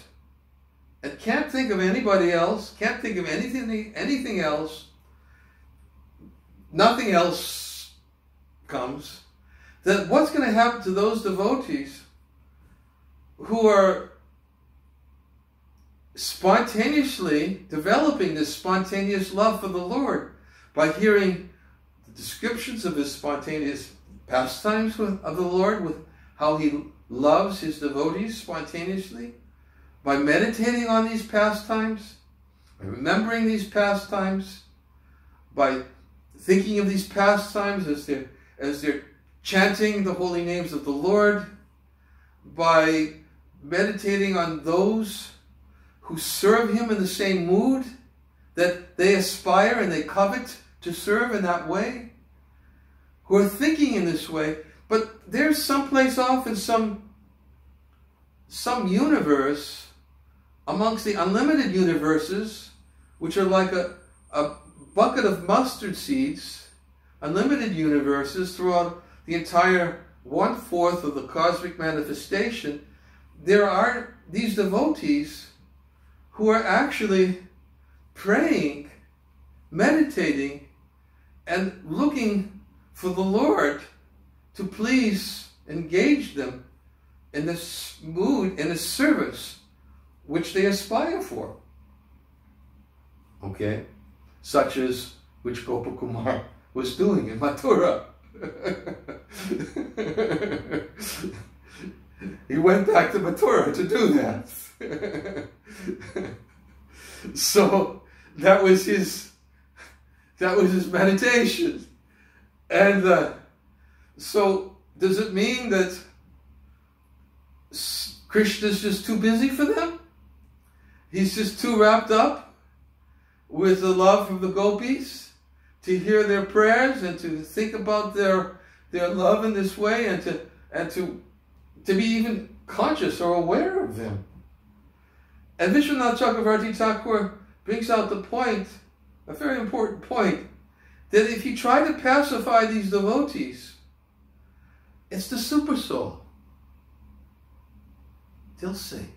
and can't think of anybody else, can't think of anything else, nothing else comes, then what's going to happen to those devotees who are spontaneously developing this spontaneous love for the Lord by hearing the descriptions of his spontaneous pastimes of the Lord, with how he loves his devotees spontaneously, by meditating on these pastimes, by remembering these pastimes, by thinking of these pastimes as they're chanting the holy names of the Lord, by meditating on those who serve him in the same mood that they aspire and they covet to serve in that way, who are thinking in this way, but they're someplace off in some universe amongst the unlimited universes, which are like a bucket of mustard seeds, unlimited universes throughout the entire 1/4 of the cosmic manifestation. There are these devotees who are actually praying, meditating, and looking for the Lord to please engage them in this mood, in this service which they aspire for. Okay? Such as which Gopakumar was doing in Mathura. He went back to Mathura to do that. So that was his meditation. And so does it mean that Krishna's just too busy for them? He's just too wrapped up with the love from the gopis to hear their prayers and to think about their love in this way, and to be even conscious or aware of them. And Vishwanath Chakravarti Thakur brings out the point, a very important point, that if you try to pacify these devotees, it's the super soul. They'll say,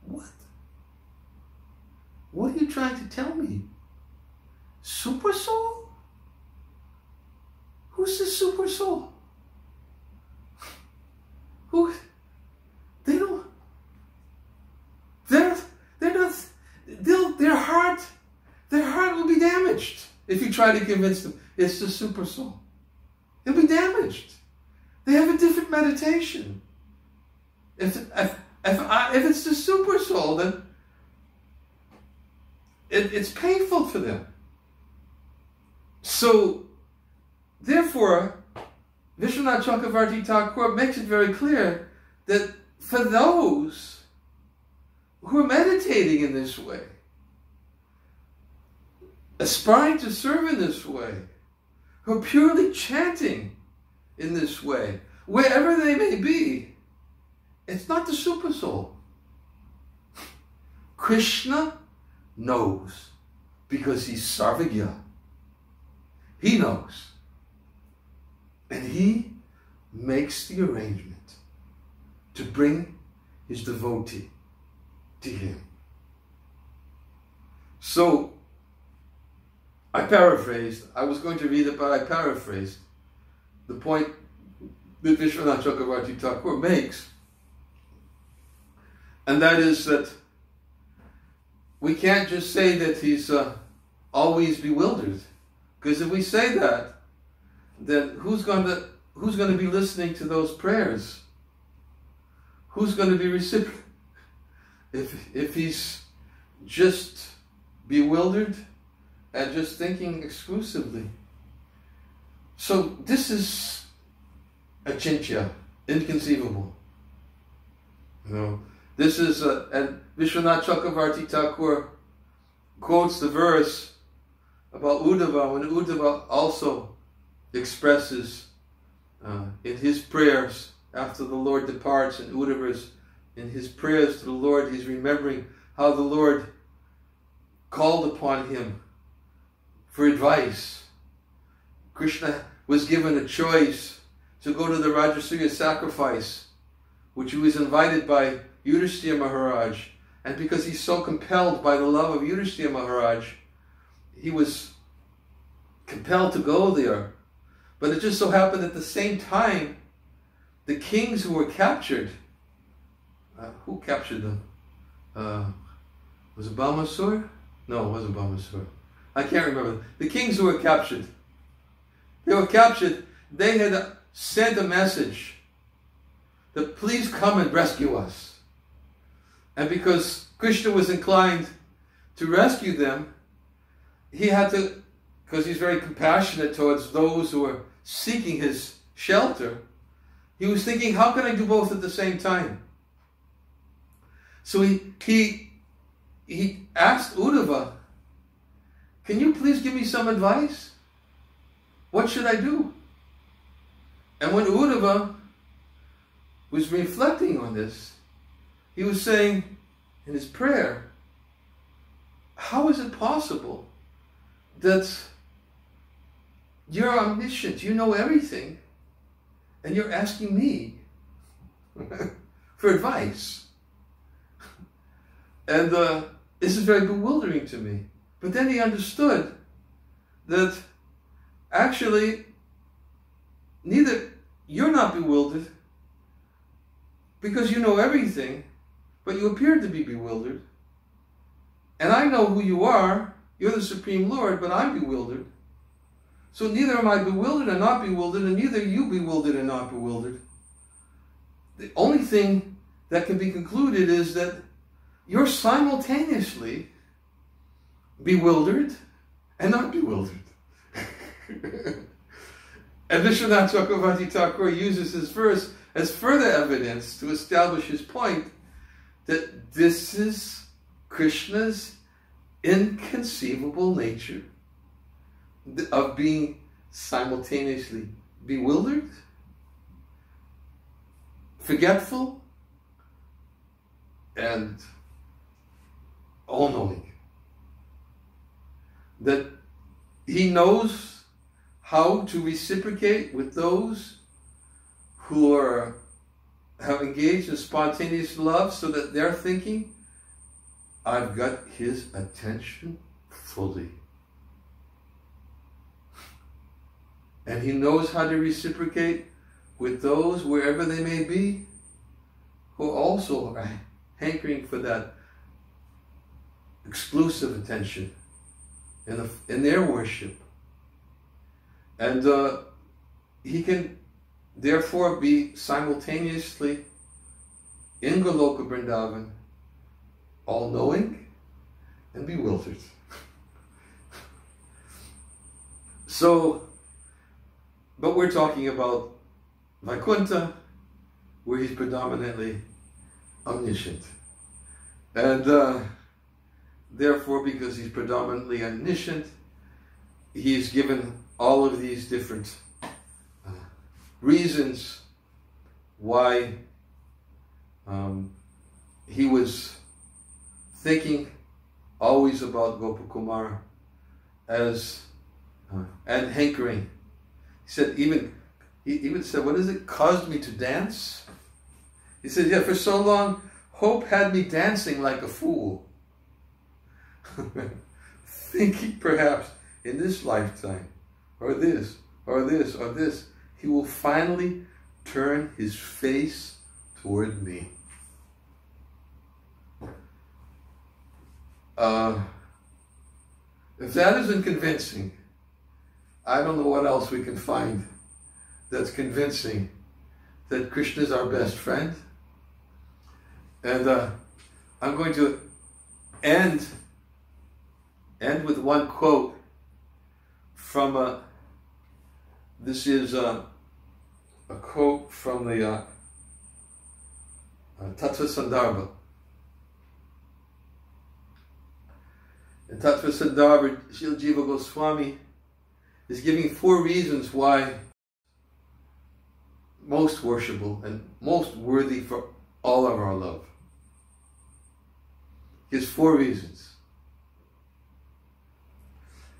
"What? What are you trying to tell me? Super soul? Who's the super soul? Who? They don't. They're not. Their heart will be damaged if you try to convince them it's the super soul. They'll be damaged. They have a different meditation. If it's the super soul, then it's painful for them. So, therefore, Vishwanath Chakravarti Thakur makes it very clear that for those who are meditating in this way, aspiring to serve in this way, who are purely chanting in this way, wherever they may be, it's not the super soul. Krishna knows, because he's Sarvagya. He knows. And he makes the arrangement to bring his devotee to him. So, I paraphrased. I was going to read it, but I paraphrased the point that Vishwanath Chakravarti Thakur makes. And that is that we can't just say that he's always bewildered. Because if we say that, then who's going to be listening to those prayers? Who's going to be recipient? If he's just bewildered and just thinking exclusively. So this is achintya. Inconceivable. This is, and Vishwanath Chakravarti Thakur quotes the verse about Uddhava, when Uddhava also expresses in his prayers after the Lord departs, and Uddhava's in his prayers to the Lord, he's remembering how the Lord called upon him for advice. Krishna was given a choice to go to the Rajasuya sacrifice, which he was invited by Yudhishthira Maharaj. And because he's so compelled by the love of Yudhishthira Maharaj, he was compelled to go there. But it just so happened at the same time, the kings who were captured, who captured them? Was it Balmasur? No, it wasn't Balmasur. I can't remember. The kings who were captured. They were captured. They had sent a message that please come and rescue us. And because Krishna was inclined to rescue them, he had to, because he's very compassionate towards those who are seeking his shelter, he was thinking, how can I do both at the same time? So he asked Uddhava, can you please give me some advice? What should I do? And when Uddhava was reflecting on this, he was saying in his prayer, how is it possible that you're omniscient, you know everything, and you're asking me for advice? And this is very bewildering to me. But then he understood that actually neither you're not bewildered because you know everything, but you appear to be bewildered. And I know who you are. You're the Supreme Lord, but I'm bewildered. So neither am I bewildered and not bewildered, and neither are you bewildered and not bewildered. The only thing that can be concluded is that you're simultaneously bewildered and not bewildered. And Vishwanath Chakravarti Thakur uses this verse as further evidence to establish his point that this is Krishna's inconceivable nature of being simultaneously bewildered, forgetful, and all-knowing. That he knows how to reciprocate with those who have engaged in spontaneous love, so that they're thinking, I've got his attention fully. And he knows how to reciprocate with those, wherever they may be, who also are hankering for that exclusive attention in their worship. And he can therefore be simultaneously in Goloka Vrindavan, all-knowing and bewildered. So, but we're talking about Vaikuntha, where he's predominantly omniscient. And therefore, because he's predominantly omniscient, he's given all of these different reasons why he was thinking always about Gopakumara as and hankering. He said, he even said, what is it, caused me to dance? He said, yeah, for so long, hope had me dancing like a fool. Thinking perhaps in this lifetime, or this, or this, or this, he will finally turn his face toward me. If that isn't convincing, I don't know what else we can find that's convincing that Krishna is our best friend. And I'm going to end with one quote from this is a quote from the Tattva Sandarbha. In Tattva Sandarbha, Srila Jiva Goswami is giving 4 reasons why most worshipable and most worthy for all of our love. He gives 4 reasons.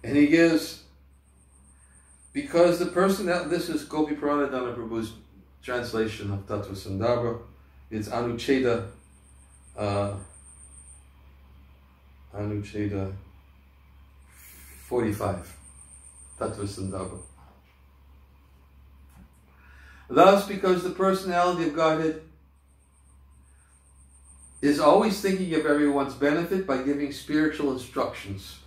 And he gives, because the person that, this is Gopi Pranadhana Prabhu's translation of Tattva Sandarbha, it's Anucheda, Anucheda 45, Tattva Sandarbha. Thus, because the personality of Godhead is always thinking of everyone's benefit by giving spiritual instructions.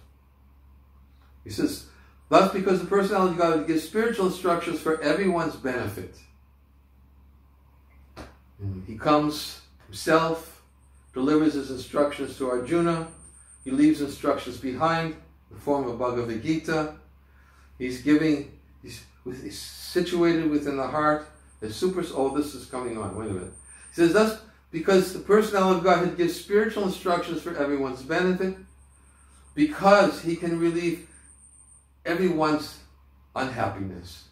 He says, thus, because the personality of Godhead gives spiritual instructions for everyone's benefit. He comes himself, delivers his instructions to Arjuna. He leaves instructions behind in the form of Bhagavad Gita. He's situated within the heart. Oh, this is coming on. Wait a minute. He says, thus, because the personality of Godhead gives spiritual instructions for everyone's benefit, because he can relieve everyone's unhappiness.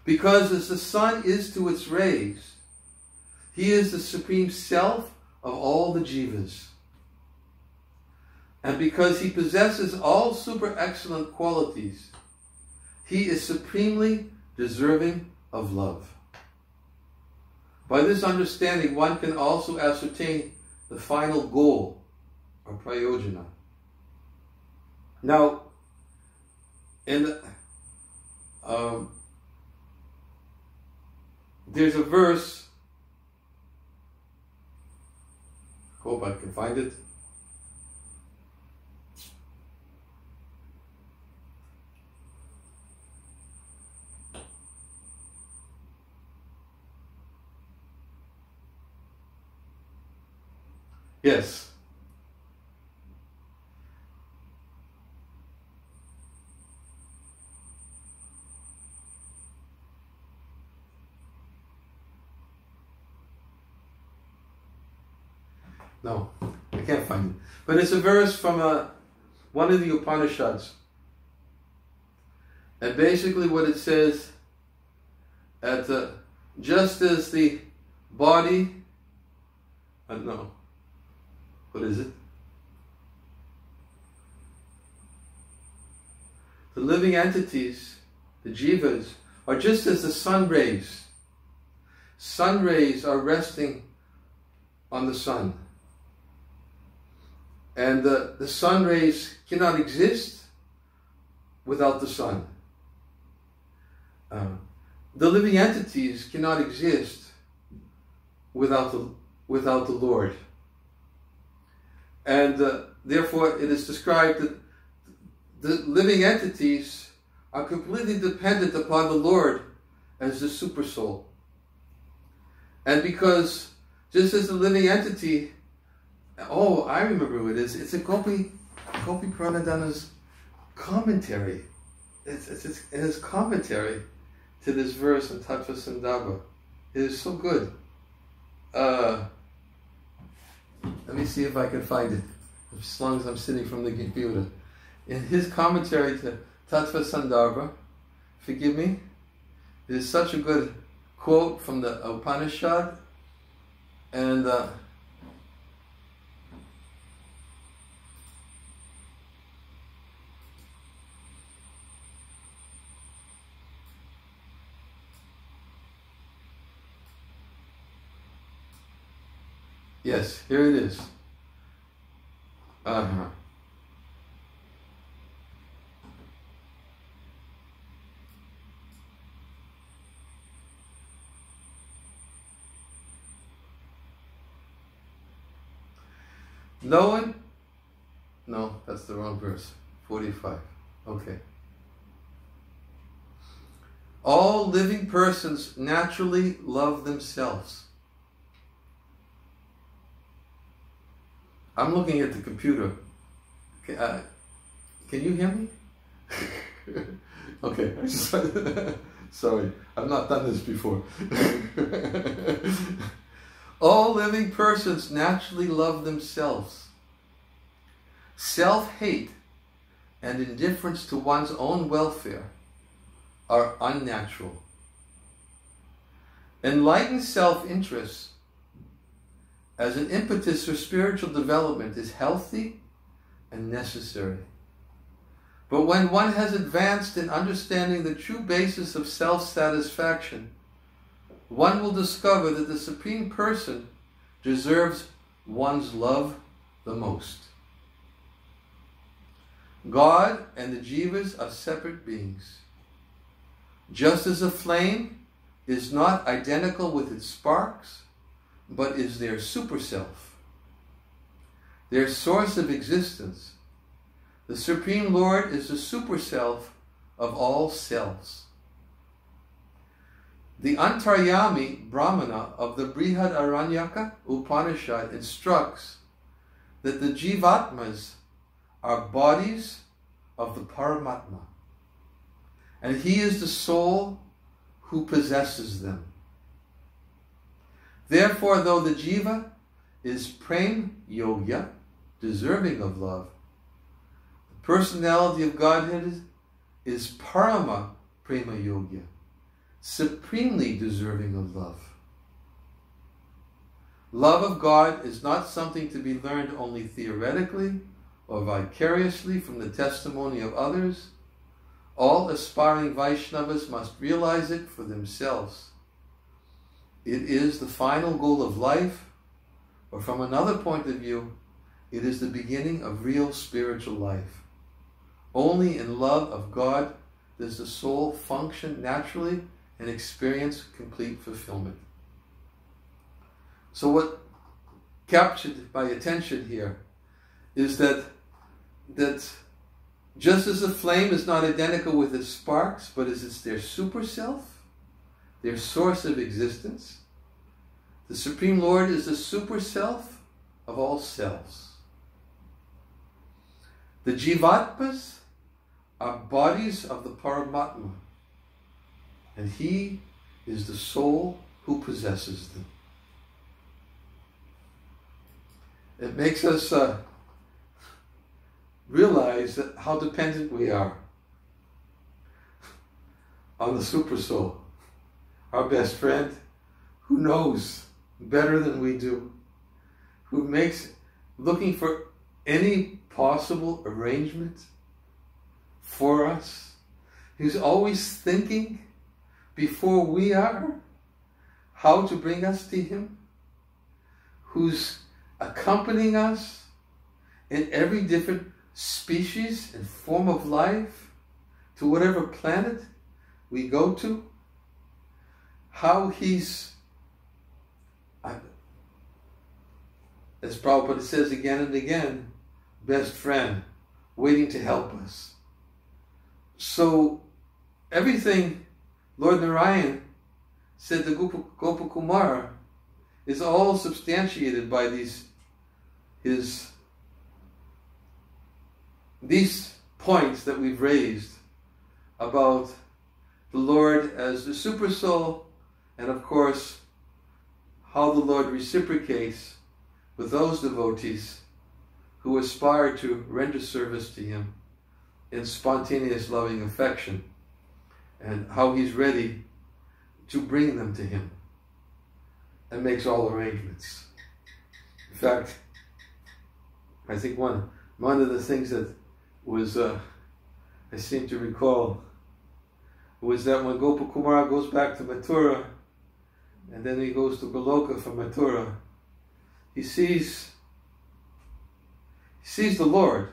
Because as the sun is to its rays, he is the supreme self of all the jivas. And because he possesses all super excellent qualities, he is supremely deserving of love. By this understanding, one can also ascertain the final goal, or prayojana. Now, there's a verse, hope I can find it. Yes. No, I can't find it. But it's a verse from one of the Upanishads. And basically what it says, just as the body, no, what is it? The living entities, the jivas, are just as the sun rays. Sun rays are resting on the sun. And the sun rays cannot exist without the sun. The living entities cannot exist without the Lord. And therefore it is described that the living entities are completely dependent upon the Lord as the super soul. And because just as the living entity, oh, I remember who it is. It's a Gopi Pranadhana's commentary. It's his commentary to this verse in Tattva Sandarbha. It is so good. Let me see if I can find it, as long as I'm sitting from the computer. In his commentary to Tattva Sandarbha, forgive me, it is such a good quote from the Upanishad, and yes, here it is. No one? No, that's the wrong verse. 45. Okay. All living persons naturally love themselves. I'm looking at the computer. Can you hear me? Okay. Sorry, I've not done this before. All living persons naturally love themselves. Self-hate and indifference to one's own welfare are unnatural. Enlightened self-interest as an impetus for spiritual development is healthy and necessary. But when one has advanced in understanding the true basis of self-satisfaction, one will discover that the Supreme Person deserves one's love the most. God and the jivas are separate beings. Just as a flame is not identical with its sparks, but is their super-self, their source of existence, the Supreme Lord is the super-self of all selves. The Antaryami Brahmana of the Brihad Aranyaka Upanishad instructs that the Jivatmas are bodies of the Paramatma, and he is the soul who possesses them. Therefore, though the Jiva is Prem Yogya, deserving of love, the personality of Godhead is Parama Prema Yogya, supremely deserving of love. Love of God is not something to be learned only theoretically or vicariously from the testimony of others. All aspiring Vaishnavas must realize it for themselves. It is the final goal of life, or from another point of view, it is the beginning of real spiritual life. Only in love of God does the soul function naturally and experience complete fulfillment. So what captured my attention here is that just as a flame is not identical with its sparks, but is their super self, their source of existence, the Supreme Lord is the super self of all selves. The Jivatmas are bodies of the Paramatma, and he is the soul who possesses them. It makes us realize that how dependent we are on the super soul, our best friend, who knows better than we do, who makes looking for any possible arrangement for us, who's always thinking before we are how to bring us to him, who's accompanying us in every different species and form of life to whatever planet we go to, how he's, as Prabhupada says again and again, best friend, waiting to help us. So everything Lord Narayan said to Gopakumara is all substantiated by these points that we've raised about the Lord as the super soul, and of course how the Lord reciprocates with those devotees who aspire to render service to him in spontaneous loving affection, and how he's ready to bring them to him and makes all arrangements. In fact, I think one of the things that was, I seem to recall, was that when Gopakumara goes back to Mathura, and then he goes to Goloka from Mathura, he sees the Lord.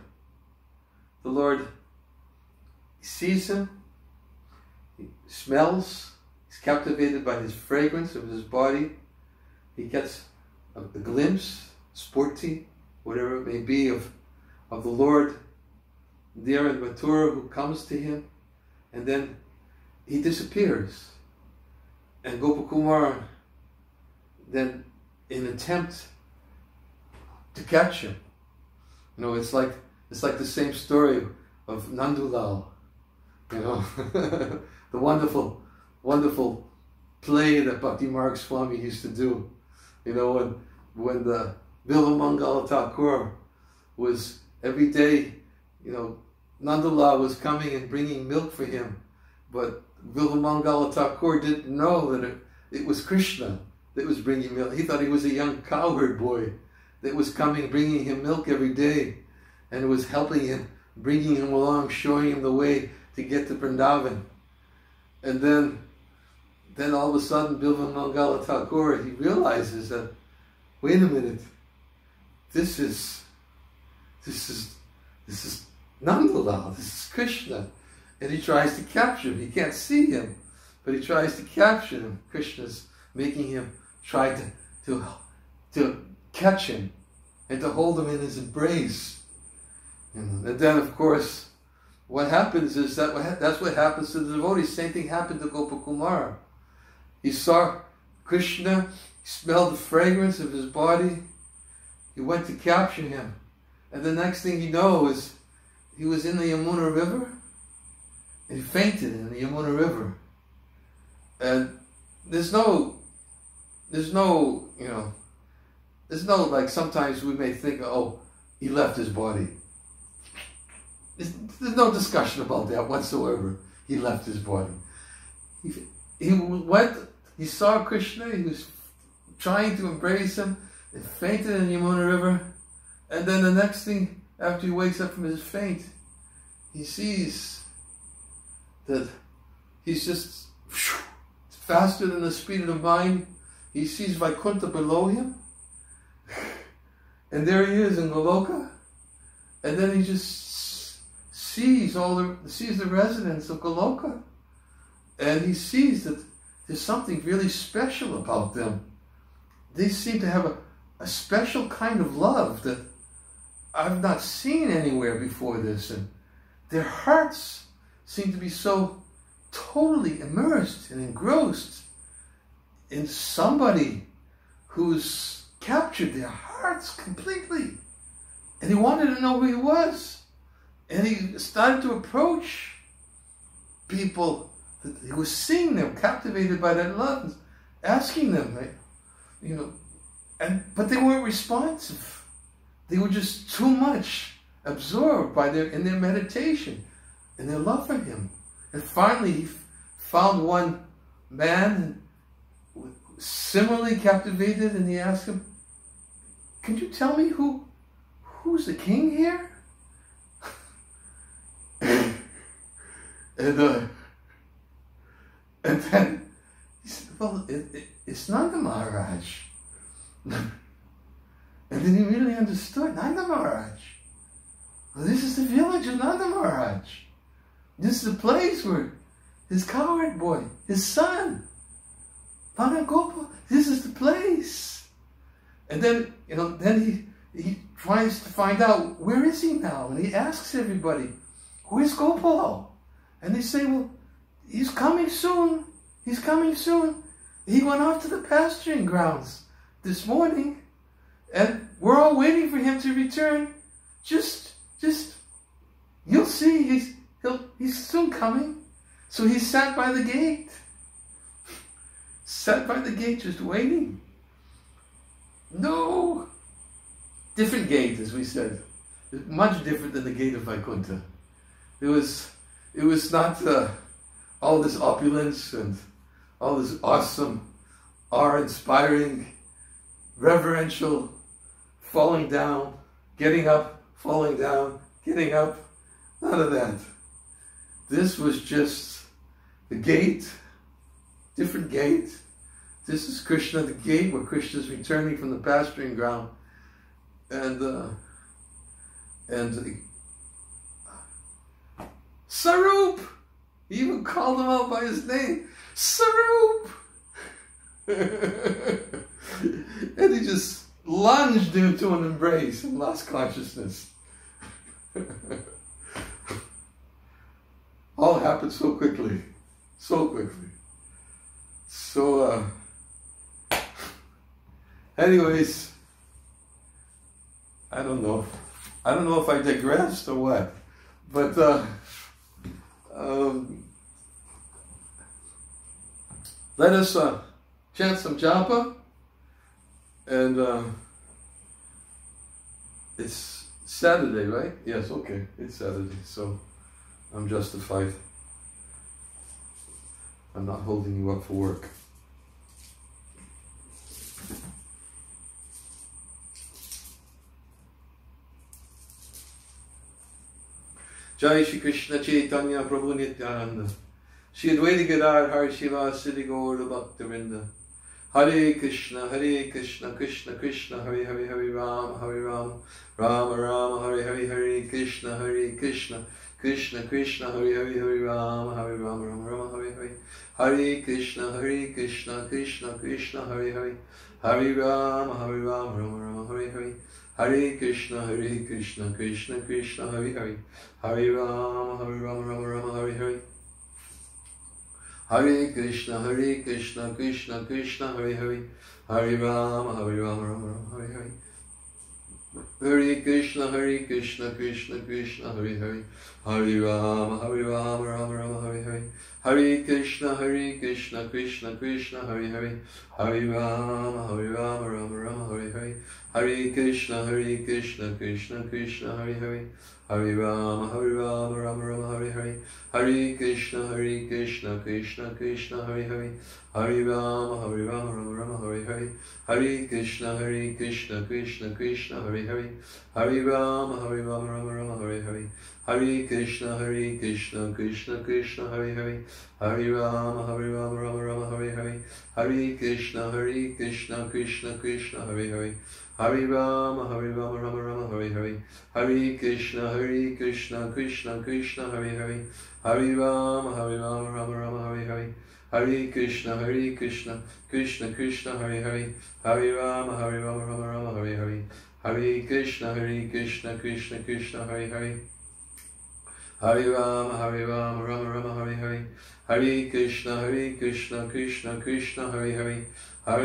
The Lord sees him, he smells, he's captivated by his fragrance of his body, he gets a glimpse, sporty, whatever it may be, of the Lord there in Mathura, who comes to him, and then he disappears. And Gopakumara then, in an attempt to catch him, it's like the same story of Nandulal, the wonderful play that Bhakti Marg Swami used to do, You know, when the Bilamangala Thakur was every day, you know, Nandalal was coming and bringing milk for him, but Bilamangala Thakur didn't know that it was Krishna that was bringing milk. He thought he was a young cowherd boy that was coming, bringing him milk every day, and was helping him, bringing him along, showing him the way to get to Vrindavan. And then all of a sudden, Bilamangala Thakur, he realizes that, wait a minute, this is Nandalal, this is Krishna. And he tries to capture him. He can't see him, but he tries to capture him. Krishna's making him try to catch him and to hold him in his embrace. And then, of course, what happens is that's what happens to the devotees. Same thing happened to Gopakumara. He saw Krishna, he smelled the fragrance of his body, he went to capture him. And the next thing you know is he was in the Yamuna River, and he fainted in the Yamuna River. And there's no, like sometimes we may think, oh, he left his body. There's no discussion about that whatsoever. He left his body. He went, he saw Krishna, he was trying to embrace him, and fainted in the Yamuna River. And then the next thing, after he wakes up from his faint, he sees that he's just faster than the speed of the mind. He sees Vaikuntha below him. And there he is in Goloka. And then he just sees the residents of Goloka. And he sees that there's something really special about them. They seem to have a special kind of love that I've not seen anywhere before this. And their hearts seem to be so totally immersed and engrossed in somebody who's captured their hearts completely. And he wanted to know who he was. And he started to approach people. He was seeing them, captivated by that love, asking them, but they weren't responsive. They were just too much absorbed in their meditation and their love for him. And finally, he found one man similarly captivated, and he asked him, "Can you tell me who's the king here?" And then he said, "Well, it's Nanda Maharaj." And then he really understood, Nanda Maharaj. Well, this is the village of Nanda Maharaj. This is the place where his cowherd boy, his son, Panagopal, this is the place. And then, then he tries to find out, where is he now? And he asks everybody, where's Gopal? And they say, well, he's coming soon. He's coming soon. He went off to the pasturing grounds this morning, and we're all waiting for him to return. Just, you'll see, he's soon coming. So he sat by the gate. Sat by the gate just waiting. No. Different gate, as we said. Much different than the gate of Vaikuntha. It was not all this opulence and all this awesome, awe-inspiring, reverential, falling down, getting up, falling down, getting up. None of that. This was just the gate, different gate. This is Krishna, the gate where Krishna is returning from the pasturing ground. And Sarup! He even called him out by his name. Sarup! And he just lunged into an embrace and lost consciousness. All happened so quickly. So quickly. So, anyways, I don't know if I digressed or what, but let us chant some Japa, And it's Saturday, right? Yes, okay, it's Saturday, so I'm justified. I'm not holding you up for work. Jai Shri Krishna Chaitanya Prabhu Nityananda Shri Advaita Gadadhar Shiva Siddhi Gaura Bhaktavinda Hare Krishna Krishna Krishna Hare Hare Hare Rama Rama Rama Hare Hare Krishna Krishna Krishna Hare Hare Rama Rama Hare Hare Krishna Krishna Krishna Hare Hare Rama Rama Hare Hare Hare Krishna Krishna Krishna Hare Hare Rama Rama Hare Hare Hare Krishna Krishna Krishna Hare Hare Rama Rama Hare Hare Hare Krishna Krishna Krishna Hare Hare Rama Rama Hare Hare Hare Krishna Krishna Krishna Hare Hare Rama Rama Hare Hare Hare Krishna Krishna Krishna Hare Hare Rama Rama Hare Hare Hare Krishna Krishna Krishna Hare Hare Rama Rama Hare Hare Hare Krishna Krishna Krishna Hare Hare Rama Rama Hare Hare Hare Krishna Krishna Krishna Hare Hare Rama Rama Hare Hare Hare Krishna Krishna Krishna Hare Hare Rama Rama Hare Hare Hare Krishna Krishna Krishna Hare Hare Rama Rama Hare Hare Hare Krishna Krishna Krishna Hare Hare Rama Rama Hare Hare Hare Krishna Krishna Krishna Hare Hare Rama Rama Hare Hare Hare Krishna Krishna Krishna Hare Hare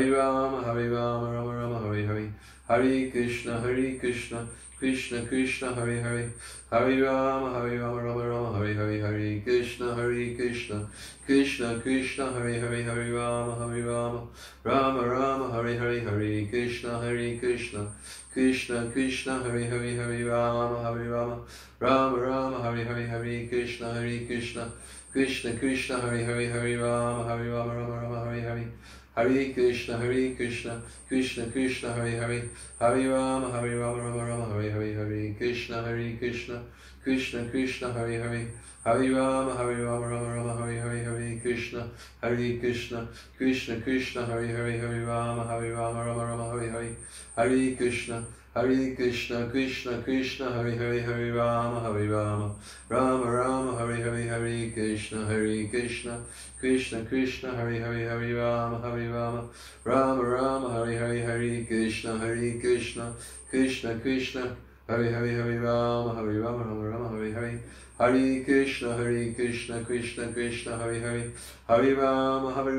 Rama Rama Hare Hare Hare Krishna Krishna Krishna Hare Hare Rama Rama Hare Hare Hare Krishna Krishna Krishna Hare Hare Rama Rama Hare Hare Hare Krishna Krishna Krishna Hare Hare Rama Rama Hare Hare Hare Krishna Krishna Krishna Hare Hare Rama Rama Hare Hare Hare Krishna Krishna Krishna Hare Hare Rama Rama Hare Hare Hare Krishna Krishna Krishna Hare Hare Rama Rama Hare Hare Hare Krishna Krishna Krishna Hare Hare Rama Rama Hare Hare Hare Krishna Krishna Krishna Hare Hare Rama Rama Hare Hare Hare Krishna Krishna Krishna Hare Hare Rama Rama Hare Hare Hare Krishna Krishna Krishna Hare Hare Rama Rama Hare Hare Hare Krishna Krishna Krishna Hare Hare Rama Rama Hare Hare Hare Krishna Krishna Krishna Hare Hare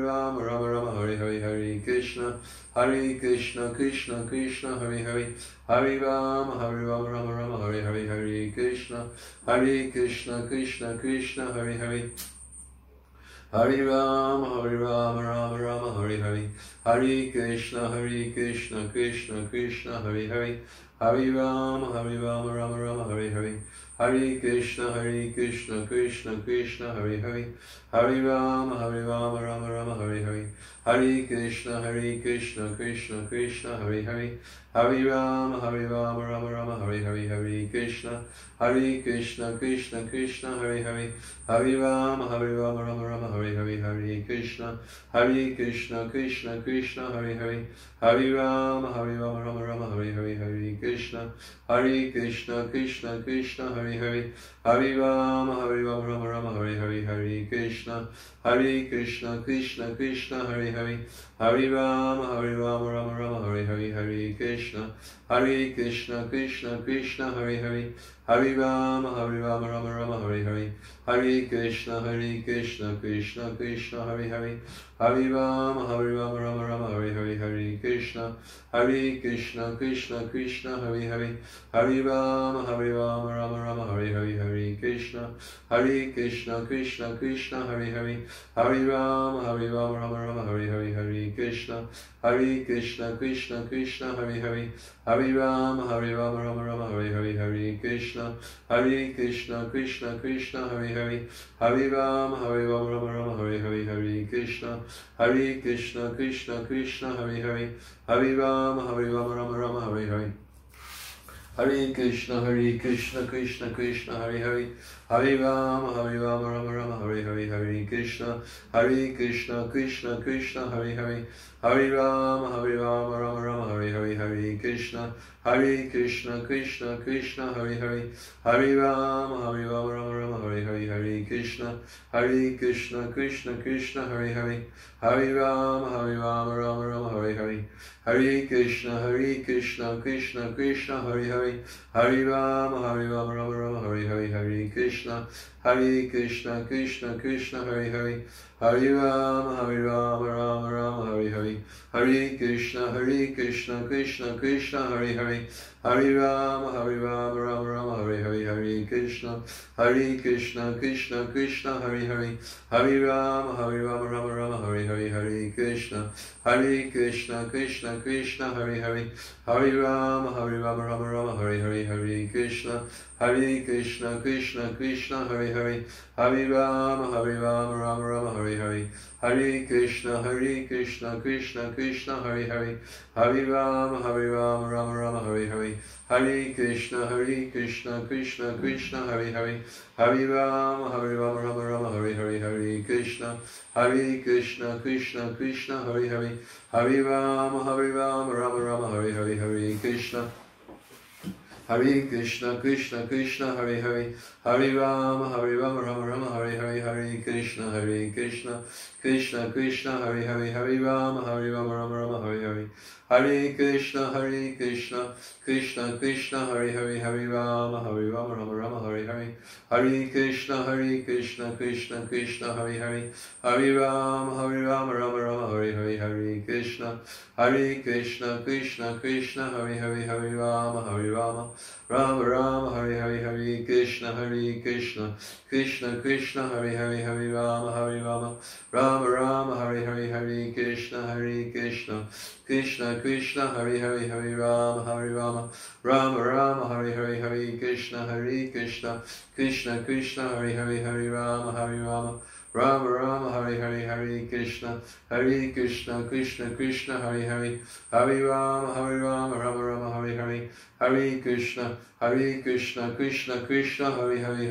Rama Rama Hare Hare Hare Krishna Krishna Krishna Hare Hare Rama Rama Hare Hare Hare Krishna Krishna Krishna Hare Hare Rama Rama Hare Hare Hare Krishna Krishna Krishna Hare Hare Rama Rama Hare Hare Hare Krishna Krishna Krishna Hare Hare Rama Rama Hare Hare Hare Krishna Krishna Krishna Hare Hare Rama Rama Hare Hare Hare Krishna Krishna Krishna Hare Hare Rama Rama Hare Hare Hare Krishna Krishna Krishna Hare Hare Rama Rama Hare Hare Hare Krishna Krishna Krishna Hare Hare Rama Rama Hare Hare Hare Krishna Krishna Krishna Hare Hare Rama Rama Hare Hare Hare Krishna Krishna Krishna Hare Hare Rama Rama Hare Hare Hare Krishna Krishna Krishna Krishna Hare Hare Rama Rama, Hare Hare, Hare Krishna, Krishna Krishna, Hare Hare, Hare Rama, Rama Rama, Hare Hare, Hare Krishna, Krishna Krishna, Hare Hare, Hare Rama, Rama Rama, Hare Hare, Hare Krishna, Krishna Krishna, Hare Hare, Hare Rama, Rama Rama, Hare Hare, Hare Krishna, Krishna Krishna, Hare Hare, Hare Rama, Rama Rama, Hare Hare. Hare Krishna Krishna Krishna, Hare Hare, Hare Rama, Rama Rama, Hare Hare, Hare Krishna Krishna Krishna, Hare Hare, Hare Rama, Rama Rama, Hare Hare, Hare Krishna Krishna Krishna, Hare Hare, Hare Rama, Rama Rama, Hare Hare, Hare Krishna Krishna, Hare Hare, Hare Rama, Rama Rama, Hare Hare, Hare Krishna Krishna, Hare Hare, Hare Rama, Rama Rama, Hare Hare, Hare Krishna Krishna, Hare Hare, Hare Rama, Rama Rama, Hare Hare, Hare Krishna Krishna, Hare Hare, Hare Rama, Rama Rama, Hare Hare, Hare Krishna Krishna, Hare Hare, Hare Rama, Rama Rama, Hare Hare, Hare Krishna Krishna, Hare Hare, Hare Rama, Rama Rama, Hare Hare, Hare Krishna Krishna, Hare Hare, Hare Rama, Rama Rama, Hare Hare, Hare Krishna Krishna, Hare Hare, Hare Rama, Rama Rama, Hare Hare, Hare Krishna Krishna, Hare Hare, Hare Rama, Rama Rama, Hare Hare, Hare Krishna Krishna, Hare Hare, Hare Rama, Rama Rama, Hare Hare, Hare Krishna Krishna, Hare Hare, Hare Rama, Rama Rama, Hare Hare, Hare Krishna Krishna, Hare Hare, Hare Rama, Rama Rama, Hare Hare, Hare Krishna Krishna, Hare Hare, Hare Rama, Rama Rama, Hare Hare, Hare Krishna Krishna, Hare Hare, Hare Rama, Rama Rama, Hare Hare, Hare Krishna Krishna, Hare Hare, Hare Rama, Rama Rama, Hare Hare, Hare Krishna Krishna, Hare Hare, Hare Rama, Rama Rama, Hare Hare, Hare Krishna Krishna, Hare Hare, Hare Rama, Rama Rama, Hare Hare, Hare Krishna Krishna, Hare Hare, Hare Rama, Rama Rama, Hare Hare, Hare Krishna Krishna, Hare Hare, Hare Rama, Rama Rama, Hare Hare, Hare Krishna Krishna, Hare Hare,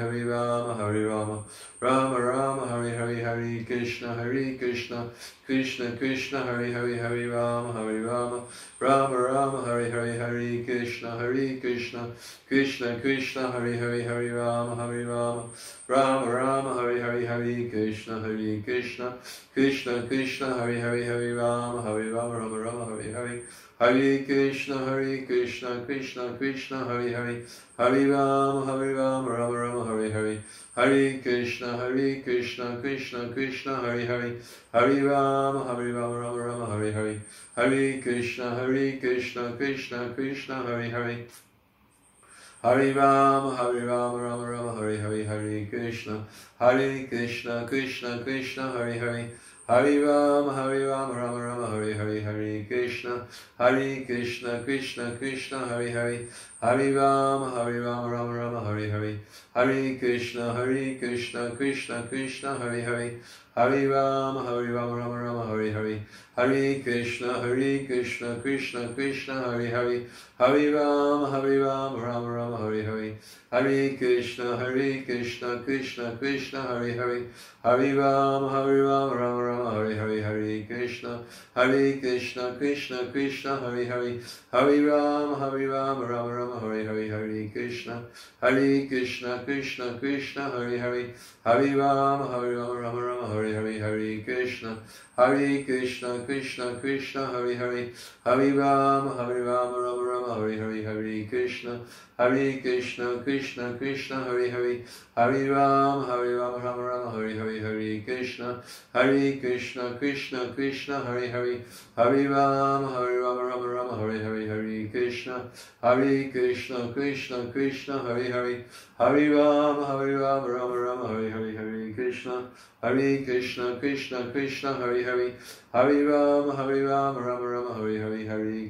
Hare Rama, Rama Rama, Hare Hare, Hare Krishna Krishna, Hare Hare, Hare Rama, Rama Rama, Hare Hare, Hare Krishna Krishna, Hare Hare, Hare Rama, Rama Rama, Hare Hare, Hare Krishna Krishna, Hare Hare, Hare Rama, Rama Rama, Hare Hare, Hare Krishna Krishna, Hare Hare, Hare Rama, Rama Rama, Hare Hare, Hare Krishna Krishna, Hare Hare, Hare Rama, Rama Rama, Hare Hare, Hare Krishna Krishna, Hare Hare, Hare Rama, Rama Rama, Hare Hare, Hare Krishna Krishna, Hare Hare, Hare Rama, Rama Rama, Hare Hare, Hare Krishna Krishna, Hare Hare, Hare Rama, Rama Rama, Hare Hare, Hare Krishna Krishna, Hare Hare, Hare Rama, Rama Rama, Hare Hare, Hare Krishna Krishna, Hare Hare, Hare Rama, Rama Rama, Hare Hare, Hare Krishna Krishna, Hare Hare, Hare Rama, Rama Rama, Hare Hare, Hare Krishna Krishna, Hare Hare, Hare Rama, Rama Rama, Hare Hare, Hare Krishna Krishna, Hare Hare, Hare Rama, Rama Rama, Hare Hare, Hare Krishna Hare Krishna, Krishna Krishna, Hare Hare, Hare Rama, Rama Rama, Hare Hare, Hare Krishna, Krishna Krishna, Hare Hare, Hare Rama, Rama Rama, Hare Hare, Hare Krishna, Krishna Krishna, Hare Hare, Hare Rama, Rama Rama, Hare Hare, Hare Krishna, Krishna Krishna, Hare Hare, Hare Rama, Rama Rama, Hare Hare, Hare Krishna, Krishna Krishna, Hare Hare, Hare Rama, Rama Rama, Hare Hare, Hare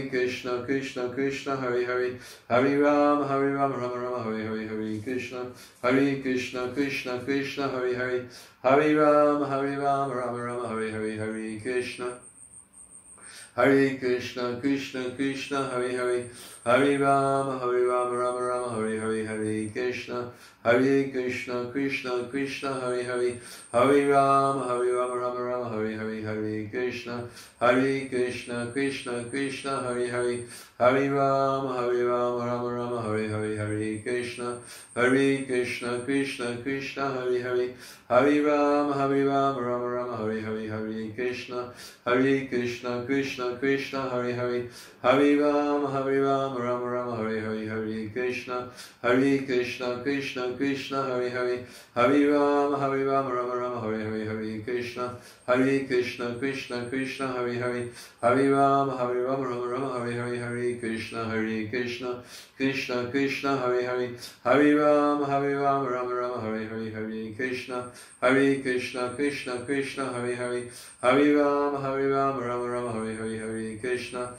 Krishna, Krishna Krishna, Hare Hare, Hare Rama, Rama Rama, Hare Hare, Hare Krishna, Krishna Krishna, Hare Hare, Hare Rama, Rama Rama, Hare Hare, Hare Krishna, Krishna Krishna, Hare Hare, Hare Rama, Rama Rama, Hare Hare, Hare Krishna, Krishna Krishna, Hare Hare, Hare Rama, Rama Rama, Hare Hare, Hare Krishna, Krishna Krishna, Hare Hare, Hare Rama, Rama Rama, Hare Hare, Hare Krishna, Krishna Krishna, Hare Hare, Hare Rama, Rama Rama, Hare Hare, Hare Krishna, Krishna Hare Hare, Hare Rama, Rama Rama, Hare Hare, Hare Krishna, Krishna Hare Hare, Hare Rama, Rama Rama, Hare Hare, Hare Krishna, Krishna Hare Hare, Hare Rama, Rama Rama, Hare Hare, Hare Krishna, Krishna Hare Hare, Hare Rama, Rama Rama, Hare Hare, Hare Krishna, Krishna Hare Hare, Hare Rama, Rama Rama, Hare Hare, Hare Krishna, Krishna Hare Hare, Hare Rama, Rama Rama, Hare Hare, Hare Krishna, Krishna Hare Hare, Hare Rama, Rama Rama, Hare Hare, Hare Krishna,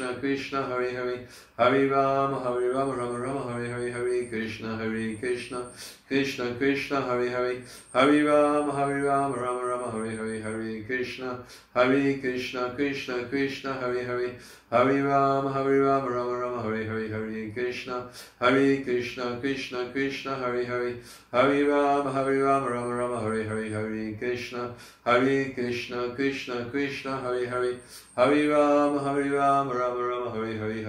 Krishna Hare Hare, Hare Rama, Rama Rama, Hare Hare, Hare Krishna, Krishna Hare Hare, Hare Rama, Rama Rama, Hare Hare, Hare Krishna, Krishna Hare Hare, Hare Rama, Rama Rama, Hare Hare, Hare Krishna, Krishna Hare Hare, Hare Rama, Rama Rama, Hare Hare, Hare Krishna, Krishna Hare Hare, Hare Rama, Rama Rama, Hare Hare,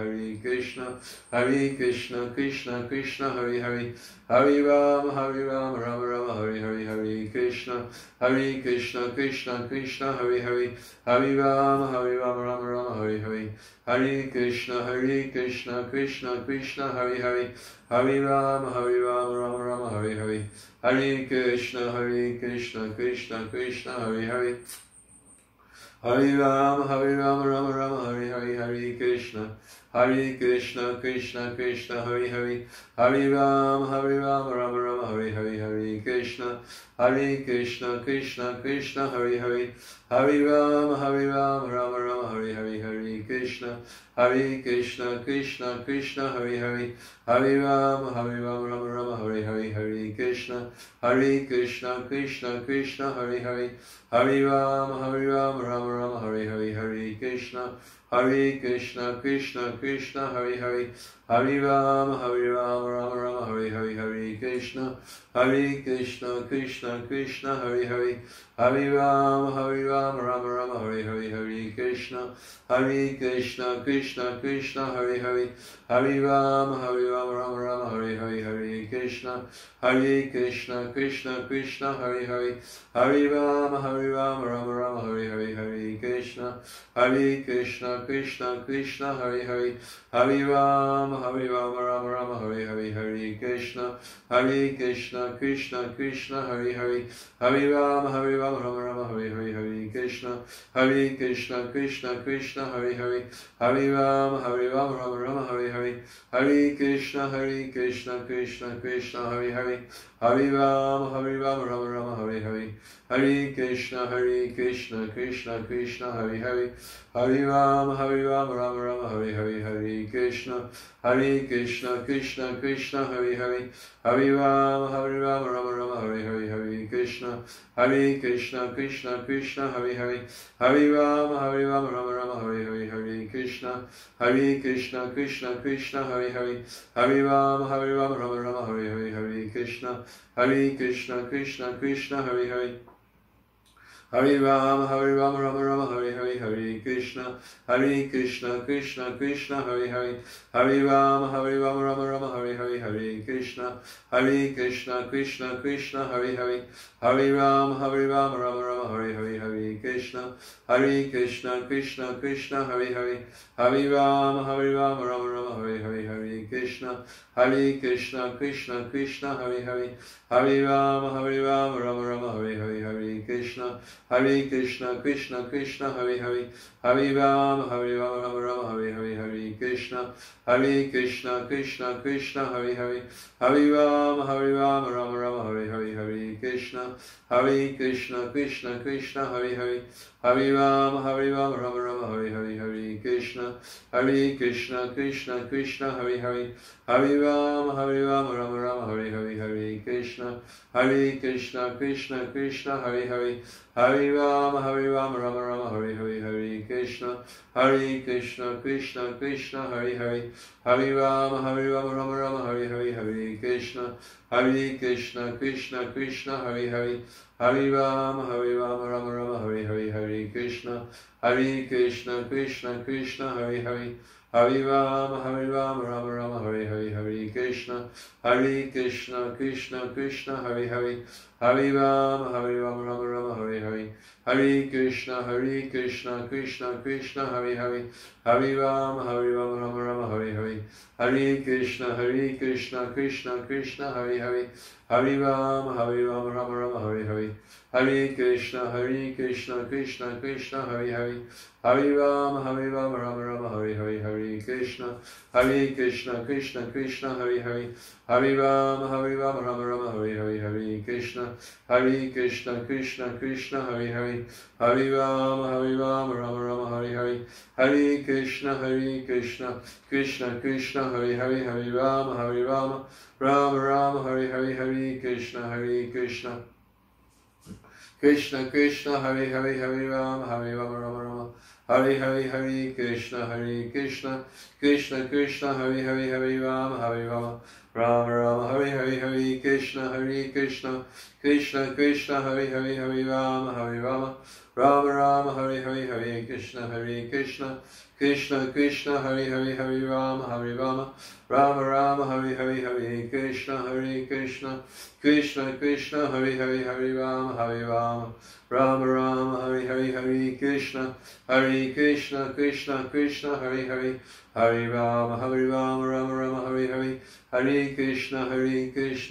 Hare Krishna, Krishna Hare Hare, Hare Rama, Rama Rama, Hare Hare, Hare Krishna, Krishna Hare Hare, Hare Rama, Rama Rama, Hare Hare, Hare Krishna, Krishna Hare Hare, Hare Rama, Rama Rama, Hare Hare, Hare Krishna, Krishna Hare Hare, Hare Rama, Rama Rama, Hare Hare, Hare Krishna, Krishna Hare Hare, Hare Rama, Rama Rama, Hare Hare, Hare Krishna, Krishna Hare Hare, Hare Rama, Rama Rama, Hare Hare, Hare Krishna, Krishna Hare Hare, Hare Rama, Rama Rama, Hare Hare, Hare Krishna, Krishna Hare Hare, Hare Rama, Rama Rama, Hare Hare, Hare Krishna, Krishna Hare Hare, Hare Rama, Rama Rama, Hare Hare, Hare Krishna, Krishna Hare Hare, Hare Rama, Rama Rama, Hare Hare, Hare Krishna, Krishna Hare Hare, Hare Rama, Rama Rama, Hare Hare, Hare Krishna, Krishna Hare Hare, Hare Rama, Rama Rama, Hare Hare, Hare Krishna, Krishna Hare Hare, Hare Rama, Rama Rama, Hare Hare, Hare Krishna, Krishna Hare Hare, Hare Rama, Rama Rama, Hare Hare, Hare Krishna, Krishna Hare Hare, Hare Rama, Rama Rama, Hare Hare, Hare Krishna, Krishna Hare Hare, Hare Rama, Rama Rama, Hare Hare, Hare Krishna, Krishna Hare Hare, Hare Rama, Rama Rama, Hare Hare, Hare Krishna, Krishna Hare Hare, Hare Rama, Rama Rama, Hare Hare, Hare Krishna, Krishna Hare Hare, Hare Rama, Rama Rama, Hare Hare, Hare Krishna, Krishna Krishna, Hare Hare, Hare Rama, Rama Rama, Hare Hare, Hare Krishna, Krishna Krishna, Hare Hare, Hare Rama, Rama Rama, Hare Hare, Hare Krishna, Krishna Krishna, Hare Hare, Hare Rama, Rama Rama, Hare Hare, Hare Krishna, Krishna Krishna, Hare Hare, Hare Rama, Rama Rama, Hare Hare, Hare Krishna, Krishna Krishna, Hare Hare, Hare Rama, Rama Rama, Hare Hare, Hare Krishna, Krishna Krishna, Hare Hare, Hare Rama, Rama Rama, Hare Hare, Hare Krishna, Krishna Krishna, Hare Hare, Hare Rama, Rama Rama, Hare Hare, Hare Krishna, Krishna Hare Hare, Hare Rama, Rama Rama, Hare Hare, Hare Krishna, Krishna Hare Hare, Hare Rama, Rama Rama, Hare Hare, Hare Krishna, Krishna Hare Hare, Hare Rama, Rama Rama, Hare Hare, Hare Krishna, Krishna Hare Hare, Hare Rama, Rama Rama, Hare Hare, Hare Krishna, Krishna Hare Hare, Hare Rama, Rama Rama, Hare Hare, Hare Krishna, Krishna Hare Hare, Hare Rama, Rama Rama, Hare Hare, Hare Krishna, Krishna Hare Hare, Hare Rama, Rama Rama, Hare Hare, Hare Krishna, Krishna Hare Hare, Hare Rama, Rama Rama, Hare Hare, Hare Krishna, Krishna Hare Hare, Hare Rama, Rama Rama, Hare Hare, Hare Krishna, Krishna Hare Hare, Hare Rama, Rama Rama, Hare Hare, Hare Krishna, Krishna Hare Hare, Hare Rama, Rama Rama, Hare Hare, Hare Krishna, Krishna Hare Hare, Hare Rama, Rama Rama, Hare Hare, Hare Krishna, Krishna Hare Hare, Hare Rama, Rama Rama, Hare Hare, Hare Krishna, Krishna Hare Hare, Hare Rama, Rama Rama, Hare Hare, Hare Krishna, Krishna Hare Hare, Hare Rama, Rama Rama, Hare Hare, Hare Krishna, Krishna Hare Hare, Hare Rama, Rama Rama, Hare Hare, Hare Krishna, Krishna Hare Hare, Hare Rama, Rama Rama, Hare Hare, Hare Krishna, Krishna Hare Hare, Hare Rama, Rama Rama, Hare Hare, Hare Krishna, Krishna Hare Hare, Hare Rama, Rama Rama, Hare Hare, Hare Krishna,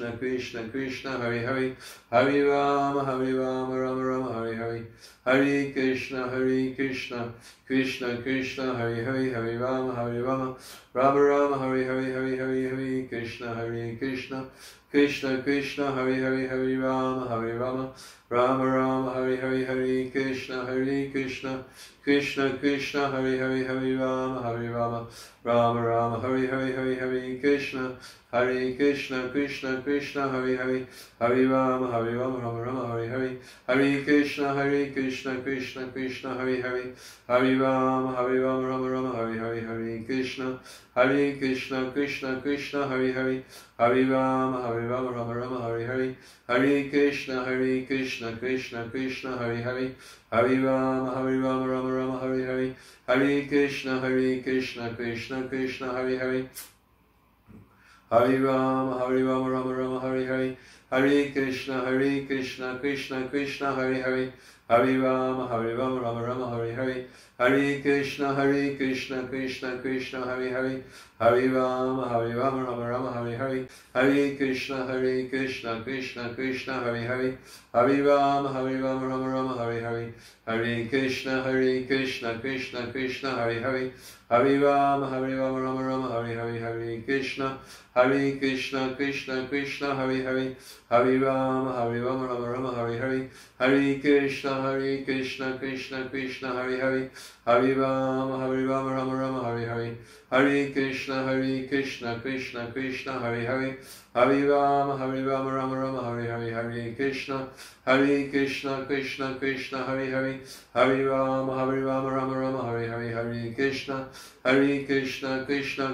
Krishna Hare Hare, Hare Rama, Rama Rama, Hare Hare, Hare Krishna, Krishna Hare Hare, Hare Rama, Rama Rama, Hare Hare, Hare Krishna, Krishna Hare Hare, Hare Rama, Rama Rama, Hare Hare, Hare Krishna, Krishna Hare Hare, Hare Rama, Rama Hare Hare, Hare Krishna, Krishna Hare Hare, Hare Rama, Rama Hare Hare, Hare Krishna, Krishna Hare Hare, Hare Rama, Rama Hare Hare, Hare Krishna, Krishna Hare Hare, Hare Rama, Rama Hare Hare, Hare Krishna, Krishna Hare Hare, Hare Rama, Rama Hare Hare, Hare Krishna, Krishna Hare Hare, Hare Rama, Rama Hare Hare, Hare Krishna, Krishna Hare Hare, Hare Rama, Rama Hare Hare, Hare Krishna, Krishna Hare Hare, Hare Rama, Rama Hare Hare, Hare Krishna, Krishna Hare Hare, Hare Rama, Rama Hare Hare, Hare Krishna, Krishna Hare Hare, Hare Rama, Rama Hare Hare, Hare Krishna, Krishna Hare Hare, Hare Rama, Rama Hare Hare, Hare Krishna, Krishna Krishna, Hare Hare, Hare Rama, Rama Rama, Hare Hare, Hare Krishna, Krishna Krishna, Hare Hare, Hare Rama, Rama Rama, Hare Hare, Hare Krishna, Krishna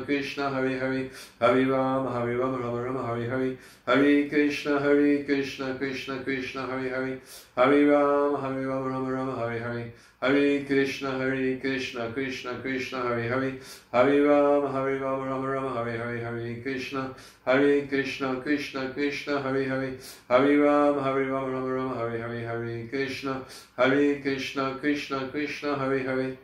Krishna, Hare Hare, Hare Rama, Rama Rama, Hare Hare, Hare Krishna Krishna Krishna, Hare Hare, Hare Rama, Rama Rama, Hare Hare, Hare Krishna Krishna Krishna, Hare Hare, Hare Rama, Rama Rama, Hare Hare, Hare Krishna Krishna Krishna, Hare Hare, Hare Rama, Rama Rama, Hare Hare, Hare Krishna Krishna Krishna, Hare Hare,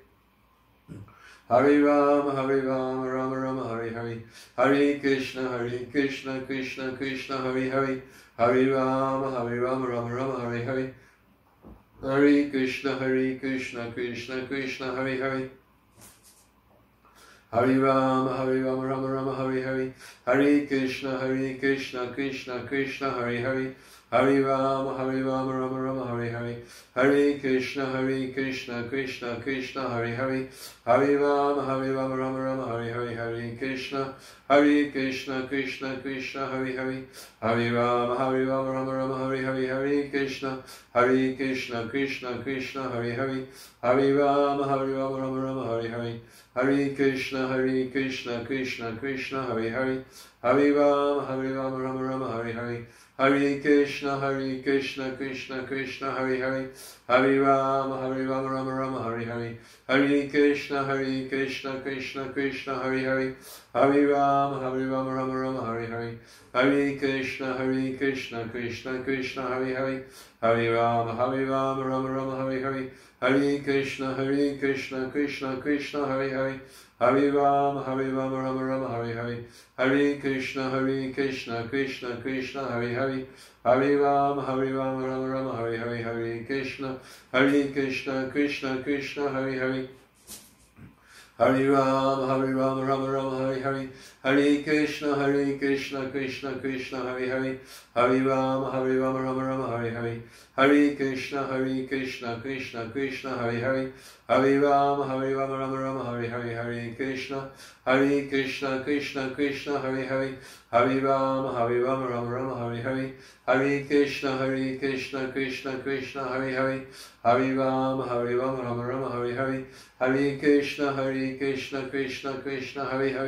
Hare Rama, Rama Rama, Hare Hare, Hare Krishna Krishna Krishna, Hare Hare, Hare Rama, Rama Rama, Hare Hare, Hare Krishna Krishna Krishna, Hare Hare, Hare Rama, Rama Rama, Hare Hare, Hare Krishna Krishna Krishna, Hare Hare, Hare Rama, Rama Rama, Hare Hare, Hare Krishna Krishna Krishna, Hare Hare, Hare Rama, Rama Rama, Hare Hare, Hare Krishna Krishna Krishna, Hare Hare, Hare Rama, Rama Rama, Hare Hare, Hare Krishna Krishna Krishna, Hare Hare, Hare Rama, Rama Rama, Hare Hare, Hare Krishna Krishna Hare Hare, Hare Rama, Rama Rama, Hare Hare, Hare Krishna Krishna Hare Hare, Hare Rama, Rama Rama, Hare Hare, Hare Krishna Krishna Hare Hare, Hare Rama, Rama Rama, Hare Hare, Hare Krishna Krishna Hare Hare, Hare Rama, Rama Rama, Hare Hare, Hare Krishna Krishna Hare Hare, Hare Rama, Rama Rama, Hare Hare, Hare Krishna Krishna Hare Hare, Hare Rama, Rama Rama, Hare Hare, Hare Krishna Krishna Hare Hare, Hare Rama, Rama Rama, Hare Hare, Hare Krishna Krishna Hare Hare, Hare Rama, Rama Rama, Hare Hare, Hare Krishna Krishna Hare Hare, Hare Rama, Rama Rama, Hare Hare, Hare Krishna Krishna Hare Hare, Hare Rama, Rama Rama, Hare Hare, Hare Krishna Krishna Hare Hare,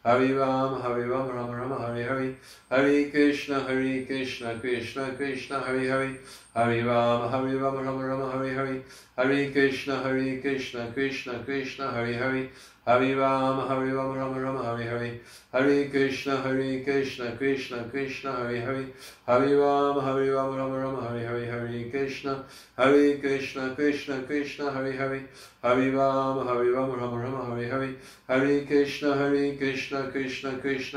Hare Rama, Rama Rama, Hare Hare, Hare Krishna Krishna Hare Hare, Hare Rama, Rama Rama, Hare Hare, Hare Krishna Krishna Hare Hare, Hare Rama, Rama Rama, Hare Hare, Hare Krishna Krishna Hare Hare, Hare Rama, Rama Rama, Hare Hare, Hare Krishna Krishna Hare Hare, Hare Rama, Rama Rama, Hare Hare, Hare Krishna Krishna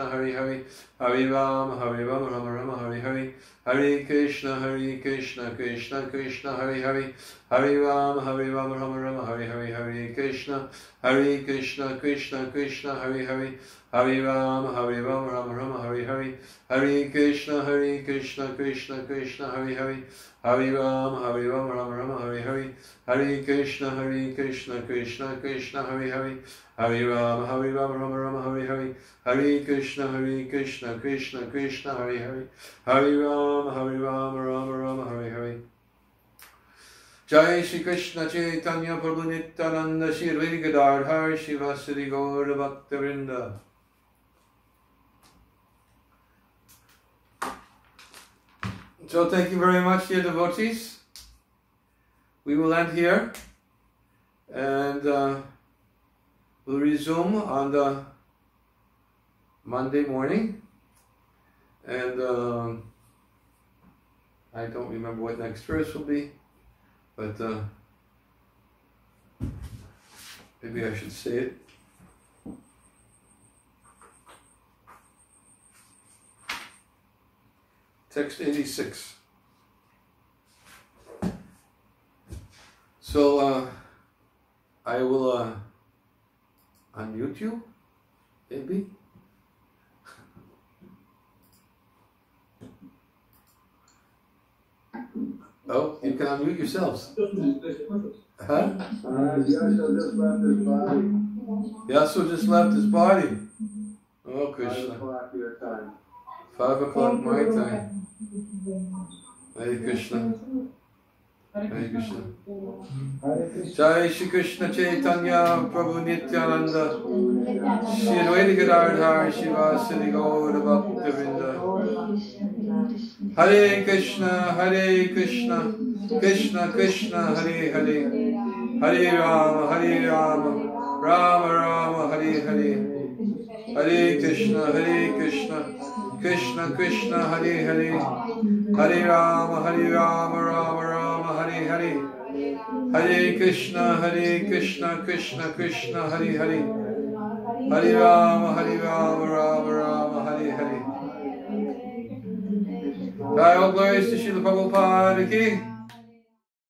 Hare Hare, Hare Rama, Rama Rama, Hare Hare, Hare Krishna Krishna Hare Hare, Hare Rama, Rama Rama, Hare Hare, Hare Krishna Krishna Hare Hare, Hare Rama, Rama Rama, Hare Hare, Hare Krishna Krishna Hare Hare, Hare Rama, Rama Rama, Hare Hare, Hare Krishna Krishna Hare Hare, Hare Rama, Rama Rama, Hare Hare, Hare Krishna Krishna Hare Hare, Hare Rama, Rama Rama, Hare Hare, Hare Krishna Krishna Hare Hare, Hare Rama, Rama Rama, Hare Hare. Jai Shri Krishna Chaitanya Prabhu Nityananda Shri Advaita Gadadhar Shivasari Gaura Bhaktavinda. So thank you very much, dear devotees. We will end here and we'll resume on the Monday morning. And I don't remember what next verse will be, but maybe I should say it. Text 86. So I will unmute you, maybe. Oh, you can unmute yourselves. Huh? Yes, I just left this body. Yasu just left his body. Oh, Krishna. 5 o'clock my time. Hare Krishna. Hare Krishna. Jai Shri Krishna Chaitanya Prabhu Nityananda Shri Advaita Gadadhar Shivasadi Gaura Bhaktavinda. Hare Krishna, Hare Krishna, Krishna Krishna, Hare Hare, Hare Rama, Rama Rama, Hare Hare, Hare Krishna, Krishna Krishna, Hare Hare, Hare Rama, Rama Rama, Hare Hare, Hare Krishna, Krishna Krishna, Hare Hare, Hare Rama, Rama Rama, Hare Hare. All glories to Srila Prabhupada ki.